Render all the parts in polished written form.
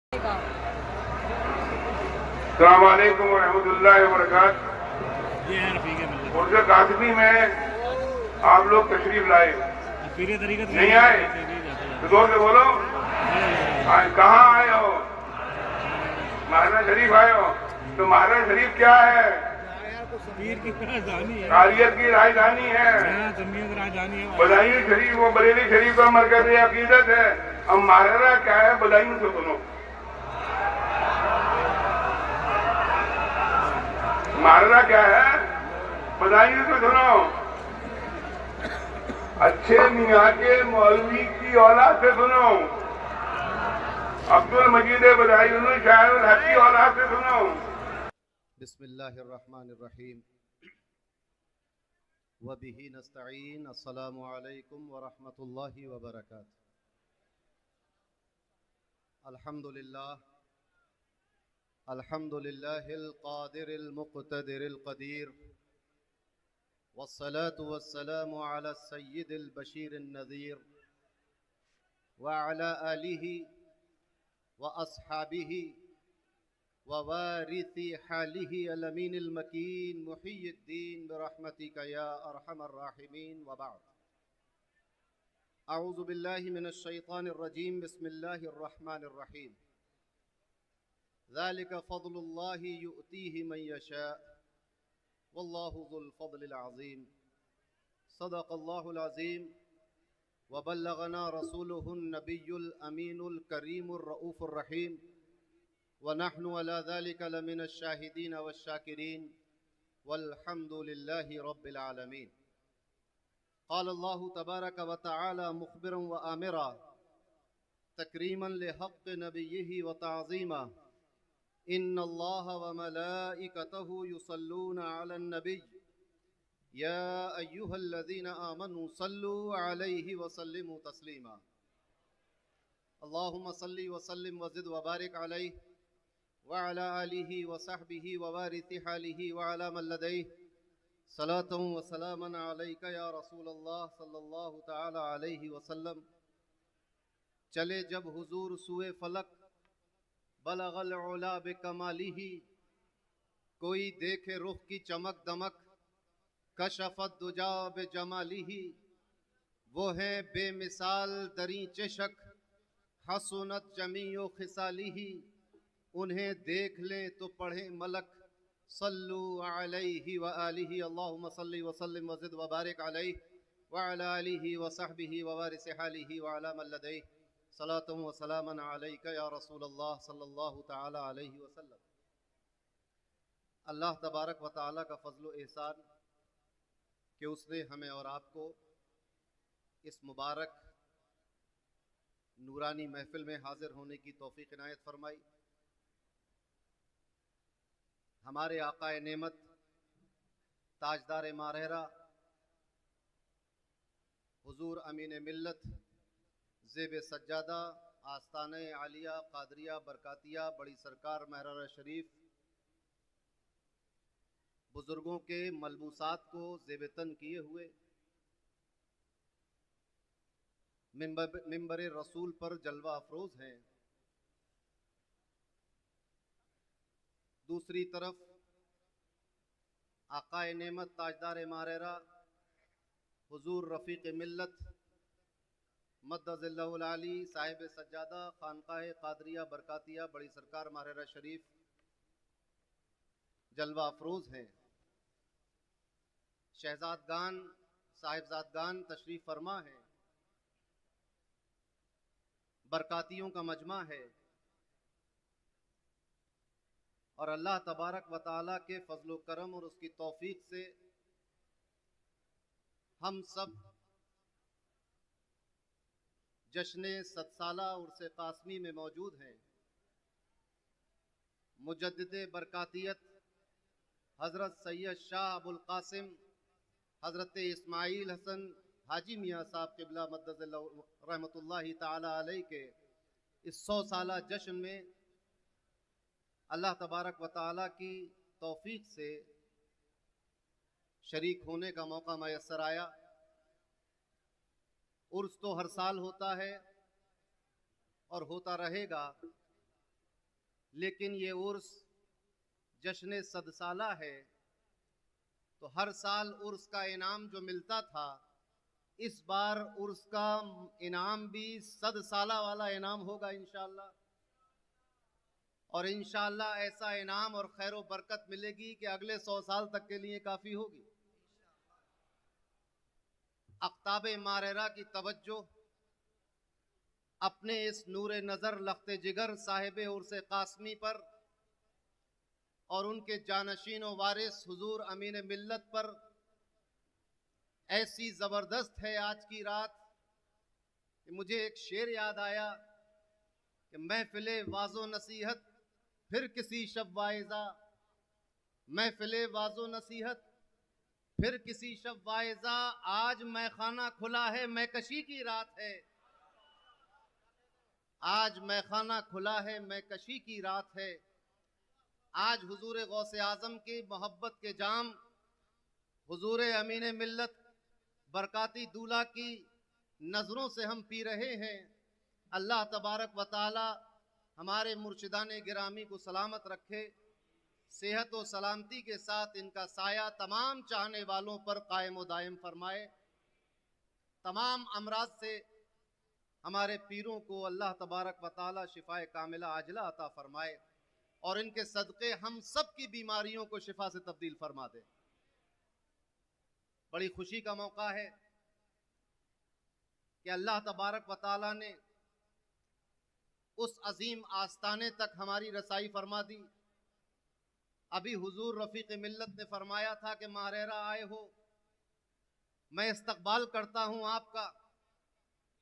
अस्सलाम वालेकुम रहमतुल्लाहि व बरकातहू। उर्स कासमी में आप लोग तशरीफ लाए, नहीं आए तो जोर से बोलो। कहाँ आए हो? महाराज शरीफ आए हो। तो महाराज शरीफ क्या है? पीर की राजधानी है, कारियत की राजधानी है, जमीयत राजधानी है। बदायूं शरीफ वो बरेली शरीफ का मरकज़ अकीदत है। अब महाराजा क्या है? बदायूं से सुनो। महाराजा क्या है? बदायूं से सुनो। अच्छे मियाँ के मौलवी की औलाद से सुनो। अब्दुल मजीद बदायूं शायर हक की औलाद से सुनो। बिस्मिल्लाहिर्रहमानिर्रहीम व बिही नस्तईन। अस्सलामु अलैकुम व रहमतुल्लाहि व बरकातहू। अल्हम्दुलिल्लाहिल क़ादिरिल मुक़्तदिरिल क़दीर वस्सलातु वस्सलामु अला सय्यिदिल बशीरिन नज़ीर व अला आलिहि व अस्हाबिहि ववारिसी हालिहि अल-अमीनिल मकीन मुहिय्यिद्दीन बिरहमतिका या अरहमर राहिमीन व बाद। अऊज़ु बिल्लाहि मिनश शैतानिर रजीम। बिस्मिल्लाहिर रहमानिर रहीम। ज़ालिका फ़ज़्लुल्लाहि युअतीहि मन यशा वल्लाहु ज़ुल फ़ज़्लिल अज़ीम। सदक़ल्लाहुल अज़ीम व बल्लगना रसूलुहुन नबियुल अमीनुल करीमुर रऊफ़ुर रहीम व नहनु अला ज़ालिका लमिनश शाहिदीन वश्शाकिरीन वल्हम्दुलिल्लाहि रब्बिल आलमीन। क़ाल अल्लाहु तबारक व तआला मुख़बिरन व आमिरा तकरीमन लिहक़्क़ि नबिय्यिहि व तअज़ीमा। इन्नल्लाह व मलाइकतहु युसल्लूना अलन नबिय्य या अय्युहल्लज़ीना आमनू सल्लू अलैहि व सल्लिमू तस्लीमा। अल्लाहुम्मा सल्लि व सल्लिम व ज़िद व बारिक अलैहि व अला आलिहि व सहबिहि व वारिसी हालिहि व अला मन लदैहि सलातन व सलामन अलैका या रसूलल्लाह सल्लल्लाहु तआला अलैहि वसल्लम। चले जब हुजूर सुए फलक बलगल उला बिकमालिही। कोई देखे रुख की चमक दमक कशफत दुजा बेजमालिही। वो है बेमिसाल दरी चशक हसनत जमीओ खिसालिही। उन्हें देख लें तो पढ़ें मलक सल्लू अलैहि व आलिहि। अल्लाहुम्मा सल्लि व सल्लिम व ज़िद व बारिक अलैहि व अला आलिहि व सहबिहि व वारिसी हालिहि व अला मन लदैहि सलातन व सलामन अलैका या रसूलल्लाह सल्लल्लाहु तआला अलैहि वसल्लम। अल्लाह तबारक व तआला का फ़ज़्ल व एहसान कि उसने हमें और आपको इस मुबारक नूरानी महफ़िल में हाज़िर होने की तौफ़ीक़ इनायत फ़रमाई। हमारे आक़ाए नेमत ताजदार मारहरा हुज़ूर अमीन मिल्लत ज़ेब सज्जादा आस्ताने आलिया क़ादरिया बरकातिया बड़ी सरकार महरारा शरीफ बुज़ुर्गों के मलबूसात को ज़ेब तन किए हुए मिंबर रसूल पर जलवा अफरोज़ हैं। दूसरी तरफ आक़ाए नेमत ताजदार मारहरा हुज़ूर रफ़ीक़ मिल्लत मद्दज़िल्लहुल आली साहिब सज्जादा खानकाह क़ादरिया बरकातिया बड़ी सरकार मारहरा शरीफ जलवा अफरोज़ हैं। शहज़ादगान साहिबजादगान तशरीफ़ फरमा है। बरकातियों का मजमा है और अल्लाह तबारक व तआला के फ़ज़्ल व करम और उसकी तौफ़ीक़ से हम सब जश्न सतसाला उर्स कासमी में मौजूद हैं। मुजद्दिद बरकातियत हज़रत सैयद शाह अबुल क़ासिम हज़रत इस्माइल हसन हाजी मियाँ साहब क़िबला मद्दज़िल्लहु रहमतुल्लाहि ताला अलैहि के इस 100 साला जश्न में अल्लाह तबारक व तआला की तौफ़ीक़ से शरीक होने का मौका मैसर आया। उर्स तो हर साल होता है और होता रहेगा, लेकिन ये उर्स जश्न सदसाला है, तो हर साल उर्स का इनाम जो मिलता था, इस बार उर्स का इनाम भी सदसाला वाला इनाम होगा इंशाअल्लाह। और इंशाअल्लाह ऐसा इनाम और खैर व बरकत मिलेगी कि अगले 100 साल तक के लिए काफ़ी होगी। अख्ताब मारेरा की तवज्जो अपने इस नूरे नज़र लख्ते जिगर साहिब उर्स कासमी पर और उनके जानशीन व वारिस हुजूर अमीन मिल्लत पर ऐसी ज़बरदस्त है आज की रात कि मुझे एक शेर याद आया कि महफिले वाज़ो नसीहत फिर किसी शब वाइज़ा, महफिले वाज़ो नसीहत फिर किसी शब वाइज़ा, आज मैखाना खुला है मैकशी की रात है, आज मैखाना खुला है मैकशी की रात है। आज हुजूर गौसे आज़म की मोहब्बत के जाम, हुजूर अमीन मिल्लत बरकाती दूल्हा की नज़रों से हम पी रहे हैं। अल्लाह तबारक व तआला हमारे मुर्शिदान गिरामी को सलामत रखे, सेहत व सलामती के साथ इनका साया तमाम चाहने वालों पर कायम व दायम फरमाए। तमाम अमराज से हमारे पीरों को अल्लाह तबारक व तआला शिफाए कामिला आजिला अता फरमाए और इनके सदक़े हम सब की बीमारियों को शिफा से तब्दील फरमा दे। बड़ी खुशी का मौका है कि अल्लाह तबारक व तआला ने उस अजीम आस्ताने तक हमारी रसाई फरमा दी। अभी हुजूर रफ़ीक मिल्लत ने फरमाया था कि मारेरा आए हो, मैं इस्तकबाल करता हूँ आपका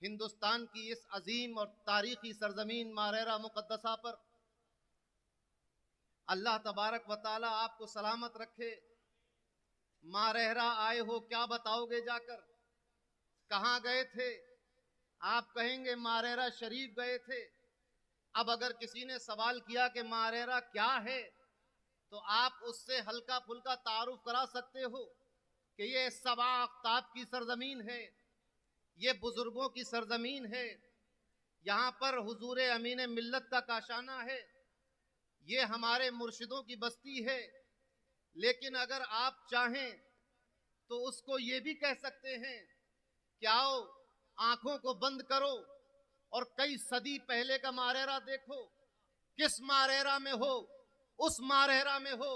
हिंदुस्तान की इस अजीम और तारीखी सरजमीन मारेरा मुक़द्दसा पर। अल्लाह तबारक व तआला आपको सलामत रखे। मारेरा आए हो, क्या बताओगे जाकर, कहाँ गए थे? आप कहेंगे मारेरा शरीफ गए थे। अब अगर किसी ने सवाल किया कि मारेरा क्या है, तो आप उससे हल्का फुल्का तारुफ करा सकते हो कि ये सबा अख्ताब की सरजमीन है, ये बुजुर्गों की सरजमीन है, यहाँ पर हुजूर अमीन मिल्लत का काशाना है, ये हमारे मुर्शिदों की बस्ती है। लेकिन अगर आप चाहें तो उसको ये भी कह सकते हैं कि आओ आंखों को बंद करो और कई सदी पहले का मारेरा देखो। किस मारेरा में हो? उस मारेरा में हो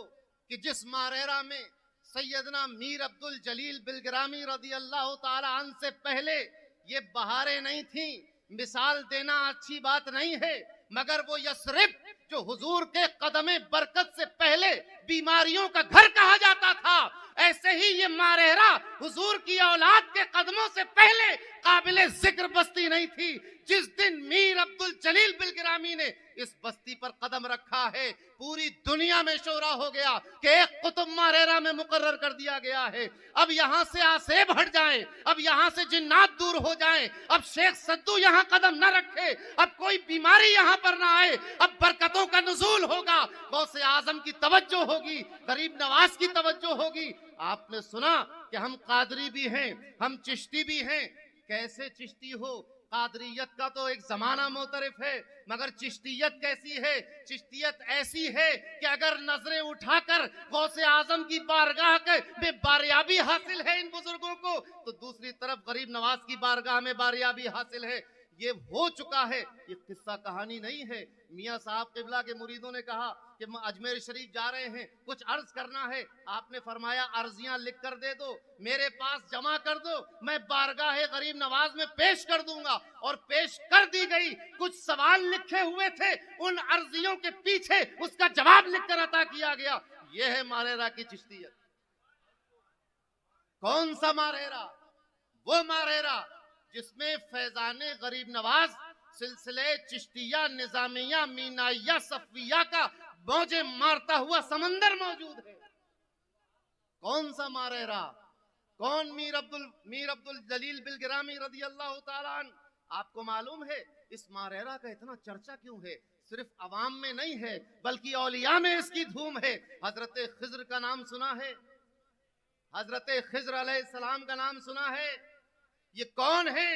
कि जिस मारेरा में सैयदना मीर अब्दुल जलील बिलग्रामी रदी अल्लाह ताला अन से पहले ये बहारें नहीं थी। मिसाल देना अच्छी बात नहीं है, मगर वो यस्रिब जो हुजूर के कदमे बरकत से पहले बीमारियों का घर कहा जाता था, ऐसे ही ये मारेरा हुजूर की औलाद के कदमों से पहले काबिले जिक्र बस्ती नहीं थी। जिस दिन मीर अब्दुल जलील बिलग्रामी ने इस बस्ती पर कदम रखा है, पूरी दुनिया में शोरा हो गया कि एक कुतुब मारेरा में मुकर्रर कर दिया गया है। अब यहाँ से आसेब हट जाएं, अब यहाँ से जिन्नात दूर हो जाएं, अब शेख सद्दू यहाँ कदम न रखे, अब कोई बीमारी यहाँ पर ना आए, अब बरकतों का नुज़ूल होगा, गौसे आजम की तवज्जो होगी, गरीब नवाज की तवज्जो होगी। आपने सुना कि हम कादरी भी हैं, हम चिश्ती भी हैं। कैसे चिश्ती हो? कादरियत का तो एक जमाना मोतरफ है, मगर चिश्तियत कैसी है? चिश्तियत ऐसी है कि अगर नजरें उठाकर गौसे आजम की बारगाह में बारियाबी हासिल है इन बुजुर्गों को, तो दूसरी तरफ गरीब नवाज की बारगाह में बारियाबी हासिल है। ये हो चुका है, ये किस्सा कहानी नहीं है। मियाँ साहब किबला के मुरीदों ने कहा कि हम अजमेर शरीफ जा रहे हैं, कुछ अर्ज करना है। आपने फरमाया अर्जियां लिख कर दे दो, मेरे पास जमा कर दो, मैं बारगाह गरीब नवाज में पेश कर दूंगा। और पेश कर दी गई। कुछ सवाल लिखे हुए थे, उन अर्जियों के पीछे उसका जवाब लिखकर अता किया गया। यह है मारेरा की चिश्तियत। कौन सा मारेरा? वो मारेरा जिसमें फैजाने गरीब नवाज सिलसिले चिश्तिया निजामिया मीनाइया सफिया का मौजे मारता हुआ समंदर मौजूद है। कौन सा मारेरा? कौन? मीर अब्दुल जलील बिलग्रामी रदी अल्लाह ताला अन्हु। आपको मालूम है इस मारेरा का इतना चर्चा क्यों है? सिर्फ अवाम में नहीं है, बल्कि औलिया में इसकी धूम है। हजरत खिज्र का नाम सुना है? हजरत खिज्र अलैहिस्सलाम का नाम सुना है? ये कौन है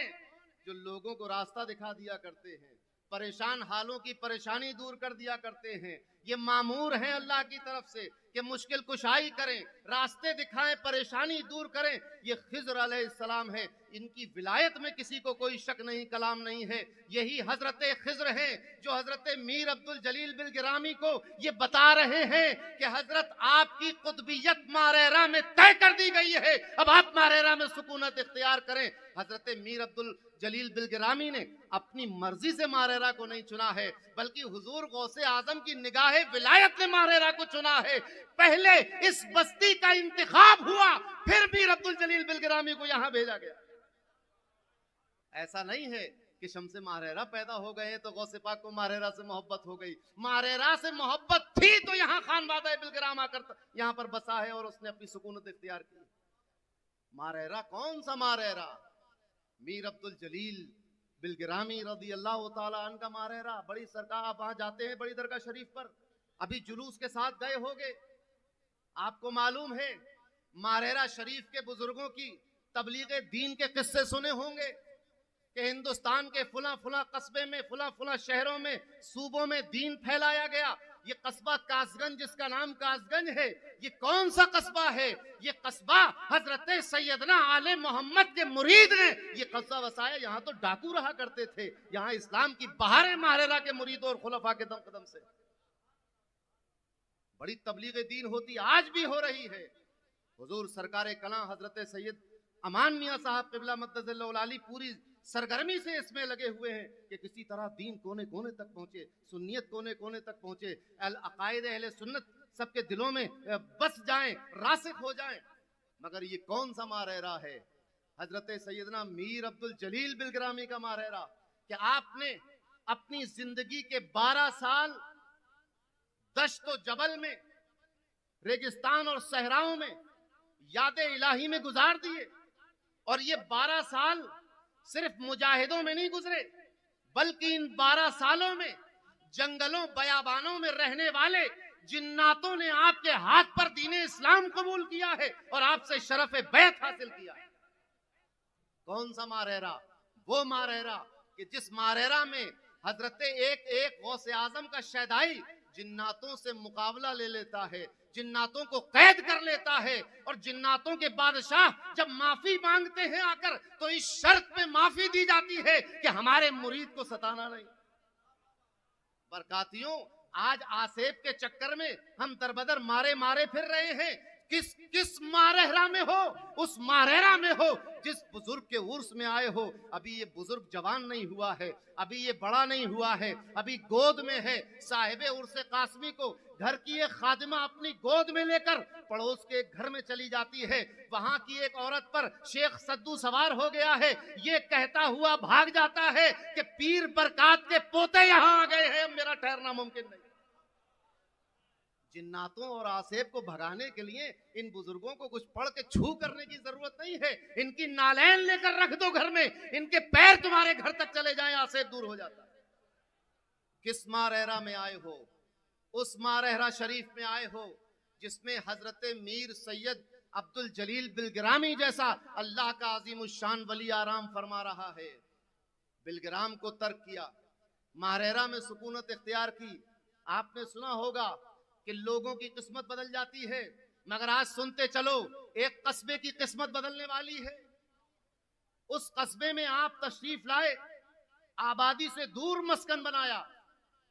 जो लोगों को रास्ता दिखा दिया करते हैं, परेशान हालों की परेशानी दूर कर दिया करते हैं। ये मामूर हैं अल्लाह की तरफ से कि मुश्किल कुशाई करें, रास्ते दिखाएं, परेशानी दूर करें। ये खिज़र अलैहिस्सलाम है, इनकी विलायत में किसी को कोई शक नहीं, कलाम नहीं है। यही हजरत खिज़र हैं जो हजरत मीर अब्दुल जलील बिलगिरामी को ये बता रहे हैं कि हजरत आपकी कुतुबियत मारेरा में तय कर दी गई है, अब आप मारेरा में सुकूनत इख्तियार करें। हजरत मीर अब्दुल जलील बिलगिरामी ने अपनी मर्जी से मारेरा को नहीं चुना है, बल्कि हुजूर गौसे आजम की निगाहे विलायत ने मारेरा को चुना है। पहले इस बस्ती का इंतखाब हुआ, फिर मीर अब्दुल जलील बिलगिरामी को यहां भेजा गया। ऐसा नहीं है कि शम्से मारेरा पैदा हो गए तो गौसे पाक को मारेरा से मोहब्बत हो गई। मारेरा से मोहब्बत थी तो यहाँ खानवादा बिलगिराम आकर यहाँ पर बसा है और उसने अपनी सुकूनत इख्तियार की। मारेरा कौन सा मारेरा? मीर अब्दुल जलील बिलगिरामी रदी अल्लाह ताला अन्हु का मारेरा। बड़ी सरकार, आप वहां जाते हैं बड़ी दरगाह शरीफ पर, अभी जुलूस के साथ गए होंगे, आपको मालूम है मारेरा शरीफ के बुजुर्गों की तबलीग दीन के किस्से सुने होंगे कि हिंदुस्तान के फुला फुला कस्बे में, फुला फुला शहरों में, सूबों में दीन फैलाया गया। ये कस्बा कासगंज, जिसका नाम कासगंज है, ये कौन सा कस्बा है? ये कस्बा हजरत सैयदना आले मोहम्मद के मुरीद ने ये कस्बा बसाया। यहाँ तो डाकू रहा करते थे, यहाँ इस्लाम की बहारें मारेरा के मुरीदों और खुलफा के दम कदम से बड़ी तबलीग दीन होती, आज भी हो रही है। हुजूर सरकार कलां हजरत सैयद अमान मियां साहब क़िबला मद्दज़िल्लहुल आली पूरी सरगर्मी से इसमें लगे हुए हैं कि किसी तरह दीन कोने कोने तक पहुंचे, सुन्नियत कोने कोने तक पहुंचे, अकायद अहले सुन्नत सबके दिलों में बस जाएं, रासिख हो जाएं। मगर ये कौन सा मारेरा है? हजरत सैयदना मीर अब्दुल जलील बिलगिरामी का मारेरा कि आपने अपनी जिंदगी के 12 साल दश्त व जबल में, रेगिस्तान और सहराओं में, याद इलाही में गुजार दिए। और ये 12 साल सिर्फ मुजाहिदों में नहीं गुजरे, बल्कि इन 12 सालों में जंगलों बयाबानों में रहने वाले जिन्नातों ने आपके हाथ पर दीन इस्लाम कबूल किया है और आपसे शरफ बैत हासिल किया है। कौन सा मारेरा? वो मारेरा कि जिस मारेरा में हजरत एक गौसे आजम का शहदाई जिन्नातों से मुकाबला ले लेता है, जिन्नातों को कैद कर लेता है, और जिन्नातों के बादशाह जब माफी मांगते हैं आकर तो इस शर्त पे माफी दी जाती है कि हमारे मुरीद को सताना नहीं। बरकातियों, आज आसेब के चक्कर में हम दरबदर मारे मारे फिर रहे हैं। किस मारेरा में हो? उस मारेरा में हो जिस बुजुर्ग के उर्स में आए हो। अभी ये बुजुर्ग जवान नहीं हुआ है, अभी ये बड़ा नहीं हुआ है, अभी गोद में है। साहिबे उर्स कासमी को घर की एक खादिमा अपनी गोद में लेकर पड़ोस के एक घर में चली जाती है। वहां की एक औरत पर शेख सद्दू सवार हो गया है, ये कहता हुआ भाग जाता है कि पीर बरकात के पोते यहाँ आ गए हैं, मेरा ठहरना मुमकिन नहीं। जिन्नातों और आसेब को भगाने के लिए इन बुजुर्गों को कुछ पढ़ के छू करने की जरूरत नहीं है। इनकी नालैन लेकर रख दो घर में, इनके पैर तुम्हारे घर तक चले जाएं, आसेब दूर हो जाता है। किस मारेरा में आए हो? उस मारेरा शरीफ में आए हो जिसमें हजरत मीर सैयद अब्दुल जलील बिलगिरामी जैसा अल्लाह का अजीमुश्शान वली आराम फरमा रहा है। बिलगिराम को तर्क किया, मारेरा में सुकूनत इख्तियार की। आपने सुना होगा कि लोगों की किस्मत बदल जाती है, मगर आज सुनते चलो एक कस्बे की किस्मत बदलने वाली है। उस कस्बे में आप तशरीफ लाए, आबादी से दूर मस्कन बनाया,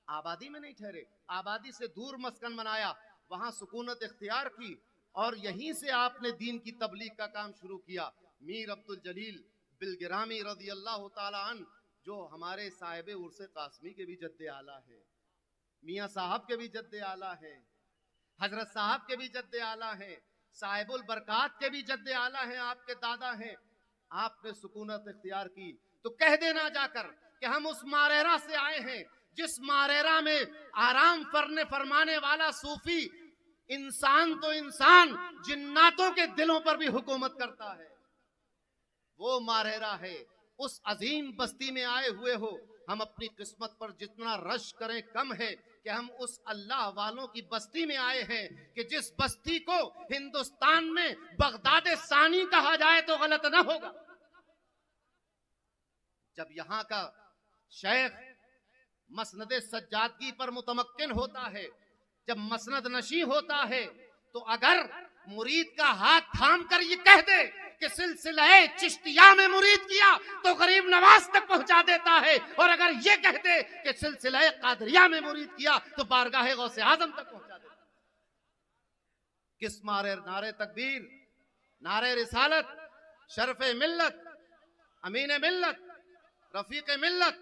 आबादी में नहीं ठहरे, आबादी से दूर मस्कन बनाया, वहां सुकूनत इख्तियार की और यहीं से आपने दीन की तबलीग का काम शुरू किया। मीर अब्दुल जलील बिलगिरामी रदी अल्लाह ताला अन्हु, जो हमारे साहिबे उर्से कासमी के भी जद्दे आला है, मियाँ साहब के भी जद्दे आला है, हजरत साहब के भी जद्दे आला है, साहिबुल बरकात के भी जद्दे आला हैं, आपके दादा हैं। आपने सुकूनत इख्तियार की तो कह देना जाकर कि हम उस मारेरा से आए हैं जिस मारेरा में आराम फरमाने वाला सूफी इंसान तो इंसान जिन्नातों के दिलों पर भी हुकूमत करता है। वो मारेरा है। उस अजीम बस्ती में आए हुए हो, हम अपनी किस्मत पर जितना रश करें कम है कि हम उस अल्लाह वालों की बस्ती में आए हैं कि जिस बस्ती को हिंदुस्तान में बगदाद सानी कहा जाए तो गलत ना होगा। जब यहाँ का शेख मसनद सज्जादगी पर मुतमक्किन होता है, जब मसनद नशी होता है, तो अगर मुरीद का हाथ थाम कर ये कह दे कि सिलसिला चिश्तिया में मुरीद किया तो गरीब नवाज तक पहुंचा देता है, और अगर ये कह दे कि सिलसिला कादरिया में मुरीद किया तो बारगाह गौसे आजम तक पहुंचा देता है। किस मारे नारे तकबीर, नारे रिसालत, शरफ़े मिल्लत, अमीन मिल्लत, रफीक मिल्लत,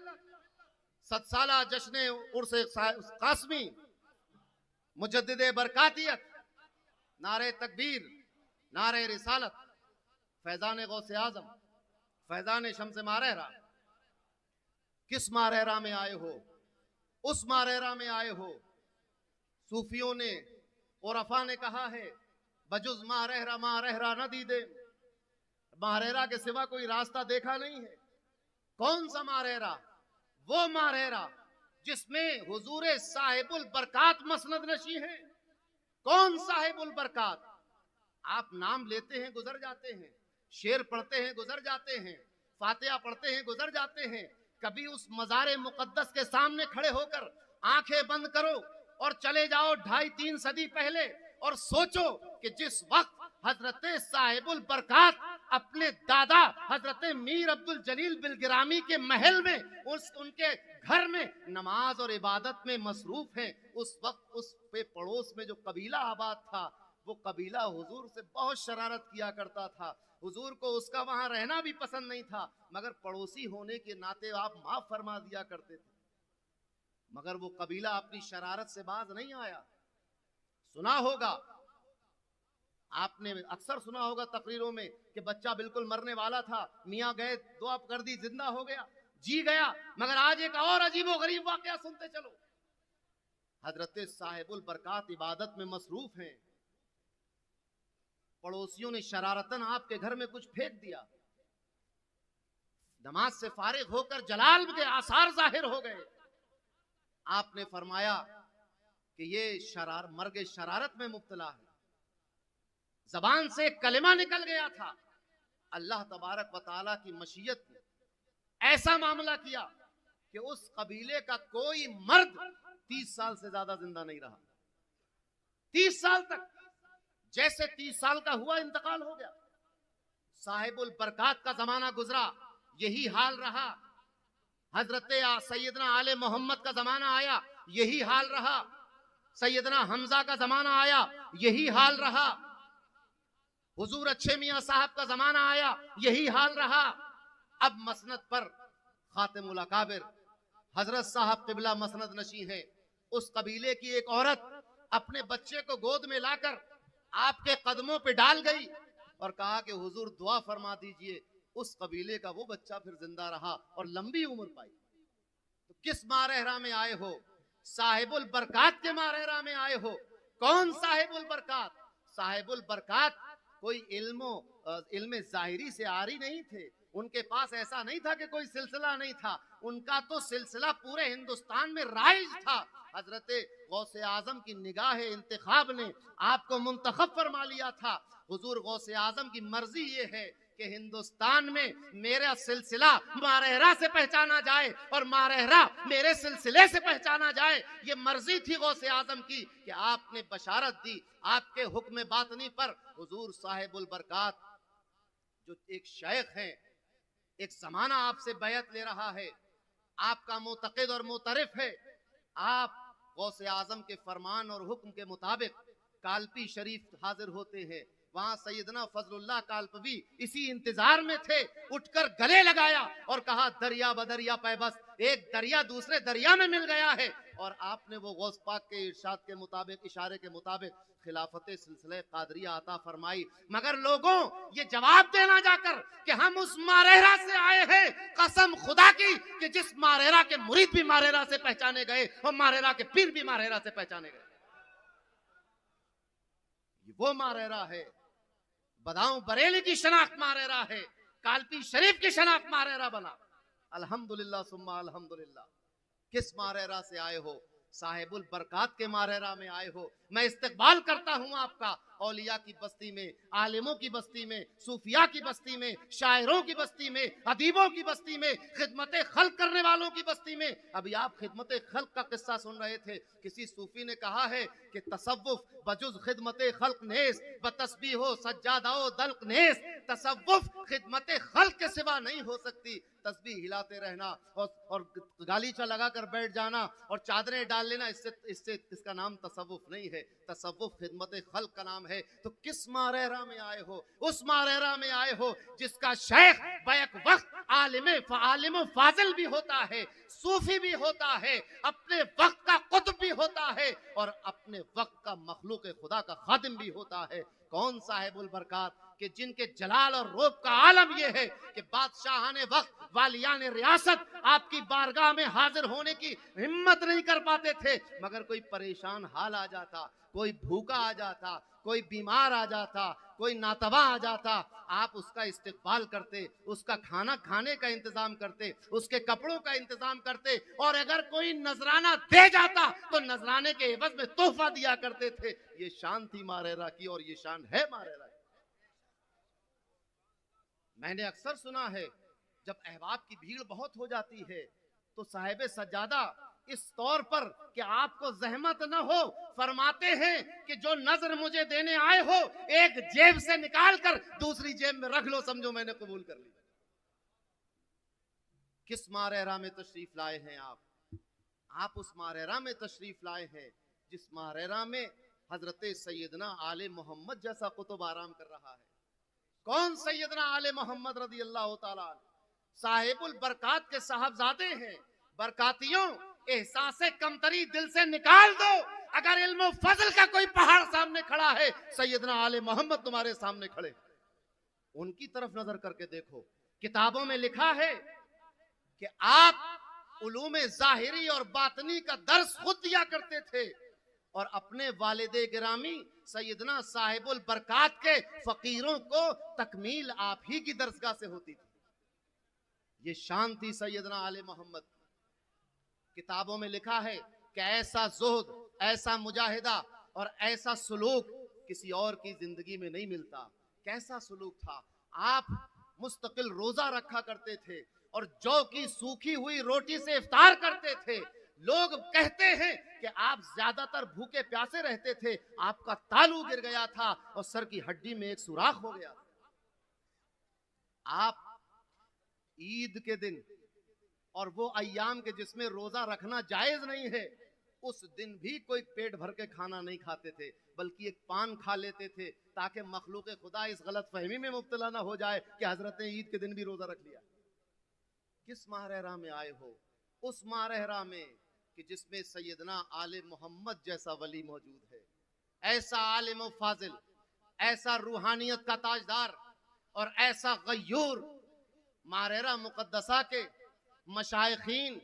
7 साला जश्न उर्स कासमी, मुजद्दिदे बरकातियत, नारे तकबीर, नारे रिसालत, फैजान गौसे आजम, फैजान शम्स मारहरा। किस मारहरा में आए हो? उस मारहरा में आए हो। सूफियों ने और अफा ने कहा है, बजुज मारहरा मारहरा न दीदे, मारहरा के सिवा कोई रास्ता देखा नहीं है। कौन सा मारहरा? वो मारहरा जिसमें हुजूर साहिबुल बरकात मसनद नशी है। कौन साहिबुल बरकात? आप नाम लेते हैं गुजर जाते हैं, शेर पढ़ते हैं गुजर जाते हैं, फातिहा पढ़ते हैं गुजर जाते हैं। कभी उस मज़ारे मुकद्दस के सामने खड़े होकर आंखें बंद करो और चले जाओ 2.5-3 सदी पहले और सोचो कि जिस वक्त हजरत साहिबुल बरकात अपने दादा हजरत मीर अब्दुल जलील बिलगिरामी के महल में, उनके घर में नमाज और इबादत में मसरूफ हैं, उस वक्त उस पे पड़ोस में जो कबीला आबाद था, वो कबीला हुजूर से बहुत शरारत किया करता था। हुजूर को उसका वहां रहना भी पसंद नहीं था, मगर पड़ोसी होने के नाते आप माफ फरमा दिया करते थे। मगर वो कबीला अपनी शरारत से बाज नहीं आया। सुना होगा, आपने अक्सर सुना होगा तकरीरों में कि बच्चा बिल्कुल मरने वाला था, मियाँ गए, दुआ कर दी, जिंदा हो गया, जी गया। मगर आज एक और अजीबो गरीब वाकया सुनते चलो। हजरत साहिबुल बरकात इबादत में मसरूफ हैं, पड़ोसियों ने शरारतन आपके घर में कुछ फेंक दिया, नमाज से फारिग होकर जलाल के आसार जाहिर हो गए। आपने फरमाया कि ये मर्ग शरारत में मुब्तला है। जबान से कलिमा निकल गया था। अल्लाह तबारक व तआला की मशीयत ने ऐसा मामला किया कि उस कबीले का कोई मर्द 30 साल से ज्यादा जिंदा नहीं रहा। 30 साल तक, जैसे 30 साल का हुआ इंतकाल हो गया। साहिबुल बरकात का जमाना गुजरा, यही हाल रहा। हजरत सैयदना आले मोहम्मद का जमाना आया, यही हाल रहा। सैयदना हमजा का जमाना आया, यही हाल रहा। हुजूर अच्छे मियां साहब का जमाना आया, यही हाल रहा। अब मसनद पर खातिमुल अकाबिर हजरत साहब किबला मसनद नशी है। उस कबीले की एक औरत अपने बच्चे को गोद में लाकर आपके कदमों पे डाल गई और कहा कि हुजूर दुआ फरमा दीजिए। उस कबीले का वो बच्चा फिर जिंदा रहा और लंबी उम्र पाई। तो किस मारहरा में आए हो? साहिबुल बरकात के मारहरा में आए हो। कौन साहिबुल बरकात? साहिबुल बरकात कोई इल्म जाहिरी से आरी नहीं थे। उनके पास ऐसा नहीं था कि कोई सिलसिला नहीं था, उनका तो सिलसिला पूरे हिंदुस्तान में राइज था। हजरत गौसे आजम की निगाह इंतखाब ने आपको मुंतखब फरमा लिया था। हुजूर गौसे आजम की मर्जी ये है कि हिंदुस्तान में मेरा सिलसिला मारहरा से पहचाना जाए और मारहरा मेरे सिलसिले से पहचाना जाए। ये मर्जी थी गौसे आजम की कि आपने बशारत दी। आपके हुक्म बातनी पर हुजूर साहिबुल बरकात जो एक शेख हैं, एक जमाना आपसे बैत ले रहा है, आपका मुतक़िद और मुतरिफ है। आप गौसे आजम के फरमान और हुक्म के मुताबिक कालपी शरीफ हाजिर होते हैं। वहां सैयदना फजलुल्लाह कालपवी इसी इंतजार में थे, उठकर गले लगाया और कहा दरिया बदरिया पैबस, एक दरिया दूसरे दरिया में मिल गया है। और आपने वो गौस पाक के इरशाद के मुताबिक, इशारे के मुताबिक खिलाफत सिलसिले कादरिया अता फरमाई। मगर लोगों ये जवाब देना जाकर कि हम उस मारहरा से आए हैं, कसम खुदा की कि जिस मारहरा के मुरीद भी मारहरा से पहचाने गए और मारहरा के पीर भी मारहरा से पहचाने गए। वो मारहरा है, बदाऊं बरेली की शनाख्त मारहरा है, कालपी शरीफ की शनाख्त मारहरा बना। अल्हम्दुलिल्लाह सुम्मा अल्हम्दुलिल्लाह। किस मारहरा से आए हो? साहिबुल बरकात के मारहरा में आए हो। मैं इस्तकबाल करता हूं आपका औलिया की बस्ती में, आलिमों की बस्ती में, सूफिया की बस्ती में, शायरों की बस्ती में, अदीबों की बस्ती में, खिदमत खल्क करने वालों की बस्ती में। अभी आप खिदमत खल्क का किस्सा सुन रहे थे। किसी सूफी ने कहा है कि तसव्वुफ बजुज खिदमत खल्क नेस व तस्बीहो सज्जादाओ दल्क नेस। तसव्वुफ खिदमत खल्क के सिवा नहीं हो सकती। तस्बीह हिलाते रहना और गालीचा लगा कर बैठ जाना और चादरें डाल लेना, इसका नाम तसव्वुफ नहीं है। तसव्वुफ खिदमत खल्क का नाम है। तो किस मारहरा में आए हो? उस मारहरा में आए हो जिसका शेख बैक वक्त आलिम फाजिल भी होता है, सूफी भी होता है, अपने वक्त का कुतुब भी होता है और अपने वक्त का मखलूक खुदा का खादिम भी होता है। कौन साहिबुल बरकात कि जिनके जलाल और रूप का आलम यह है कि बादशाहाने वक्त, वालियाने रियासत आपकी बारगाह में हाजिर होने की हिम्मत नहीं कर पाते थे, मगर कोई परेशान हाल आ जाता, कोई भूखा आ जाता, कोई बीमार आ जाता, कोई नातवा आ जाता, आप उसका इस्तकबाल करते, उसका खाना खाने का इंतजाम करते, उसके कपड़ों का इंतजाम करते और अगर कोई नजराना दे जाता तो नजराने के एवज में तोहफा दिया करते थे। ये शान थी मारहरा की और ये शान है मारहरा की। मैंने अक्सर सुना है जब अहबाब की भीड़ बहुत हो जाती है तो साहिब सज्जादा इस तौर पर कि आपको जहमत न हो फरमाते हैं कि जो नजर मुझे देने आए हो एक जेब से निकाल कर दूसरी जेब में रख लो, समझो मैंने कबूल कर ली। किस मारहरा में तशरीफ लाए हैं आप उस मारहरा में तशरीफ लाए हैं जिस मारहरा में हजरत सैयदना आले मोहम्मद जैसा कुतुब आराम कर रहा है। कौन सैयदना आले मोहम्मद रज़ी अल्लाह ताला साहिबुल बरकात के साहबजादे हैं। बरकातियों, एहसासे कमतरी दिल से निकाल दो। अगर इल्म फजल का कोई पहाड़ सामने खड़ा है, सैयदना आले मोहम्मद तुम्हारे सामने खड़े। उनकी तरफ नजर करके देखो। किताबों में लिखा है कि आप उलूमे ज़ाहिरी और बातनी का दर्स खुद दिया करते थे और अपने वालिदे गिरामी सैयदना साहिबुल बरकात के फकीरों को तकमील आप ही की दरसगाह से होती थी। ये शान थी सैयदना आले मोहम्मद। किताबों में लिखा है कि ऐसा ज़ुहद, ऐसा मुजाहिदा और ऐसा सुलूक किसी और की जिंदगी में नहीं मिलता। कैसा सुलूक था? आप मुस्तकिल रोजा रखा करते थे और जौ की सूखी हुई रोटी से इफ्तार करते थे। लोग कहते हैं कि आप ज्यादातर भूखे प्यासे रहते थे, आपका तालू गिर गया था और सर की हड्डी में एक सुराख हो गया। आप ईद के दिन और वो अय्याम के जिसमें रोजा रखना जायज नहीं है, उस दिन भी कोई पेट भर के खाना नहीं खाते थे, बल्कि एक पान खा लेते थे ताकि मखलूक खुदा इस गलत फहमी में मुब्तला ना हो जाए कि हजरत ने ईद के दिन भी रोजा रख लिया। किस मारहरा में आए हो? उस मारहरा में कि जिसमें सैयदना आले मोहम्मद जैसा वली मौजूद है, ऐसा आलिम फाजिल, ऐसा रूहानियत का ताजदार और ऐसा गयूर। मारहरा मुकद्दसा के मशाइखीन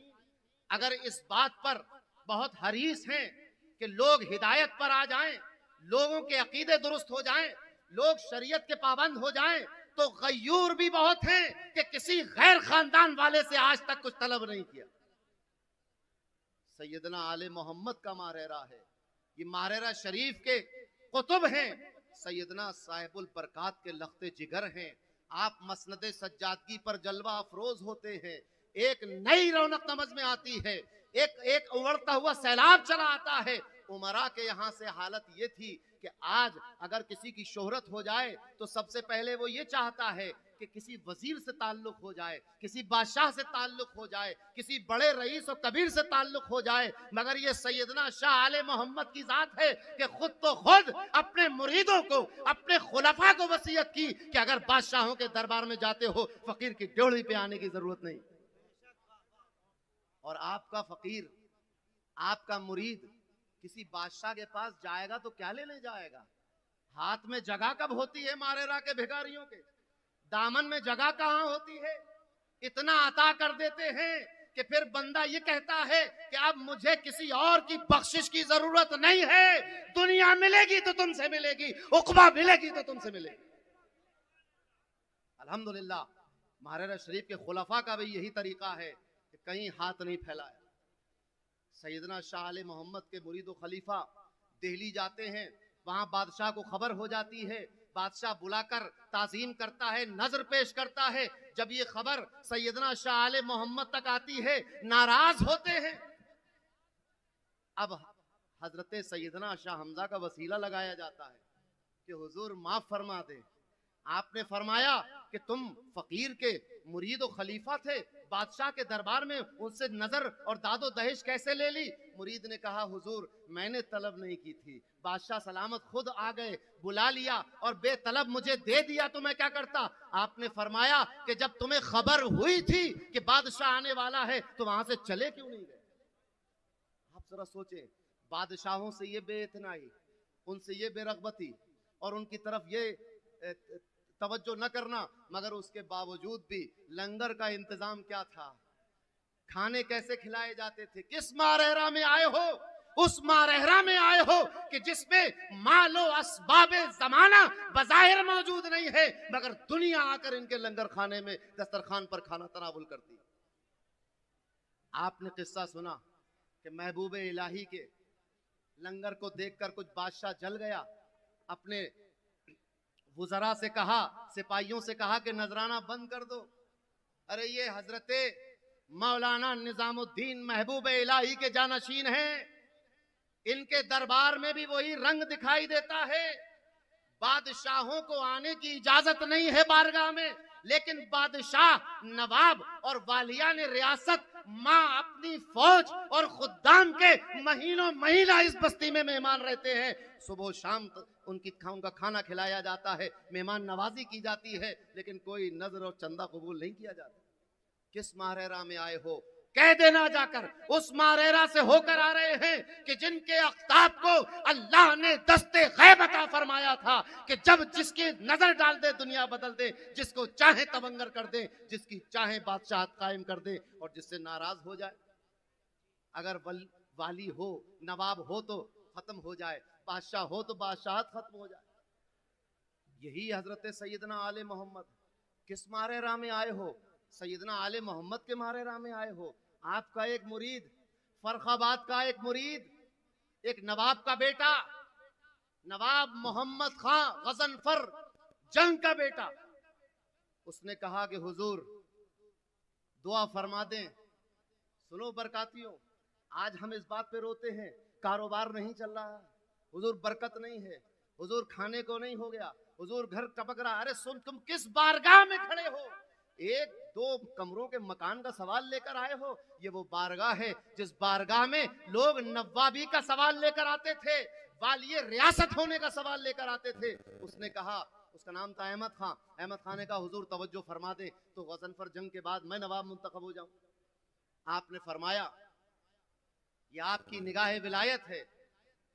अगर इस बात पर बहुत हरीस हैं कि लोग हिदायत पर आ जाएं, लोगों के अकीदे दुरुस्त हो जाएं, लोग शरीयत के पाबंद हो जाएं, तो गयूर भी बहुत हैं कि किसी गैर खानदान वाले से आज तक कुछ तलब नहीं किया। सैयदना आले मोहम्मद का मारहरा है, ये मारहरा शरीफ के कुतुब हैं, सैयदना साहिबुल बरकात के लख्ते जिगर हैं। आप मसनदे सज्जादगी पर जलवा अफरोज होते हैं, एक नई रौनक समझ में आती है, एक उमड़ता हुआ सैलाब चला आता है। उमरा के यहाँ से हालत ये थी कि आज अगर किसी की शोहरत हो जाए तो सबसे पहले वो ये चाहता है कि किसी वजीर से ताल्लुक हो जाए, किसी बादशाह से ताल्लुक हो जाए, किसी बड़े रईस और कबीर से ताल्लुक हो जाए। मगर ये सैयदना शाह आले मोहम्मद की जात है कि खुद तो खुद अपने मुरीदों को, अपने खुलफा को वसीयत की कि अगर बादशाहों के दरबार में जाते हो फकीर की ड्योढ़ी पे आने की जरूरत नहीं। और आपका फकीर, आपका मुरीद किसी बादशाह के पास जाएगा तो क्या लेने जाएगा? हाथ में जगह कब होती है मारहरा के भिखारियों के? दामन में जगह कहां होती है? इतना अता कर देते हैं कि फिर बंदा ये कहता है कि अब मुझे किसी और की बख्शिश की जरूरत नहीं है, दुनिया मिलेगी तो तुमसे मिलेगी, उक़बा मिलेगी तो तुमसे मिलेगी। अल्हम्दुलिल्लाह मारहरा शरीफ के खुलफा का भी यही तरीका है कि कहीं हाथ नहीं फैलाया। सैयदना शाह आले मोहम्मद के मुरीद व खलीफा दिल्ली जाते हैं, वहां बादशाह को खबर हो जाती है, बादशाह बुलाकर ताज़ीम करता है, नजर पेश करता है। जब ये खबर सैयदना शाह आले मोहम्मद तक आती है, नाराज होते हैं। अब हजरत सैयदना शाह हमजा का वसीला लगाया जाता है कि हुजूर माफ फरमा दे, आपने फरमाया कि तुम फकीर के मुरीद और खलीफा थे, बादशाह के दरबार में उनसे नजर और दादो दहेज कैसे ले ली? मुरीद ने कहा हुजूर मैंने तलब नहीं की थी, बादशाह सलामत खुद आ गए, बुला लिया और बेतलब मुझे दे दिया तो मैं क्या करता? आपने फरमाया कि जब तुम्हें खबर हुई थी कि बादशाह आने वाला है तो वहां से चले क्यों नहीं गए? आप जरा सोचें, बादशाहों से ये बेइतनाई, उनसे ये बेरगबती और उनकी तरफ ये तवज्जो न करना, मगर उसके बावजूद भी लंगर का इंतजाम क्या था, खाने कैसे खिलाए जाते थे। किस मारहरा में आए हो? उस मारहरा में आए हो कि जिसमें मालो असबाबे जमाना बज़ाहिर मौजूद नहीं है, मगर दुनिया आकर इनके लंगर खाने में दस्तरखान पर खाना तनावुल करती। आपने किस्सा सुना कि महबूबे इलाही के लंगर को देखकर कुछ बादशाह जल गया, अपने वुज़रा से कहा, सिपाहियों से कहा कि नजराना बंद कर दो। अरे ये हजरते मौलाना निजामुद्दीन महबूब इलाही के जानशीन हैं, इनके दरबार में भी वही रंग दिखाई देता है। बादशाहों को आने की इजाजत नहीं है बारगाह में, लेकिन बादशाह, नवाब और वालिया ने रियासत माँ अपनी फौज और खुद्दाम के महीनों महीना इस बस्ती में मेहमान रहते हैं। सुबह शाम उनका खाना खिलाया जाता है, मेहमान नवाजी की जाती है, लेकिन कोई नजर और चंदा कबूल नहीं किया जाता। किस मारहरा में आए हो? कह देना जाकर उस मारहरा से होकर आ रहे हैं कि जिनके अख्ताब को अल्लाह ने दस्ते गैब अता फरमाया था कि जब जिसकी नजर डाल दे दुनिया बदल दे, जिसको चाहे तवंगर कर दे, जिसकी चाहे बादशाहत कायम कर दे और जिससे नाराज हो जाए। अगर वाली हो, नवाब हो तो खत्म हो जाए, बादशाह हो तो बादशाहत खत्म हो जाए। यही हजरत सैयदना आले मोहम्मद। किस मारहरा में आए हो? सैयदना आले मोहम्मद के मारहरा में आए हो। आपका एक मुरीद, फर्खाबाद का एक मुरीद, एक नवाब का बेटा, नवाब मोहम्मद खां गजनफर जंग का बेटा, उसने कहा कि हुजूर दुआ फरमा दें। सुनो बरकातियों, आज हम इस बात पे रोते हैं, कारोबार नहीं चल रहा है, हुजूर बरकत नहीं है, हुजूर खाने को नहीं हो गया, हुजूर घर टपक रहा। अरे सुन, तुम किस बारगाह में खड़े हो? एक दो कमरों के मकान का सवाल लेकर आए हो? ये वो बारगाह है जिस बारगाह में लोग नवाबी का सवाल लेकर आते थे, वालिये रियासत होने का सवाल लेकर आते थे। उसने कहा, उसका नाम था अहमद खां। अहमद खान ने कहा हुजूर तवज्जो फरमा दे तो गजनफर जंग के बाद मैं नवाब मुंतखब हो जाऊं। आपने फरमाया ये आपकी निगाह विलायत है।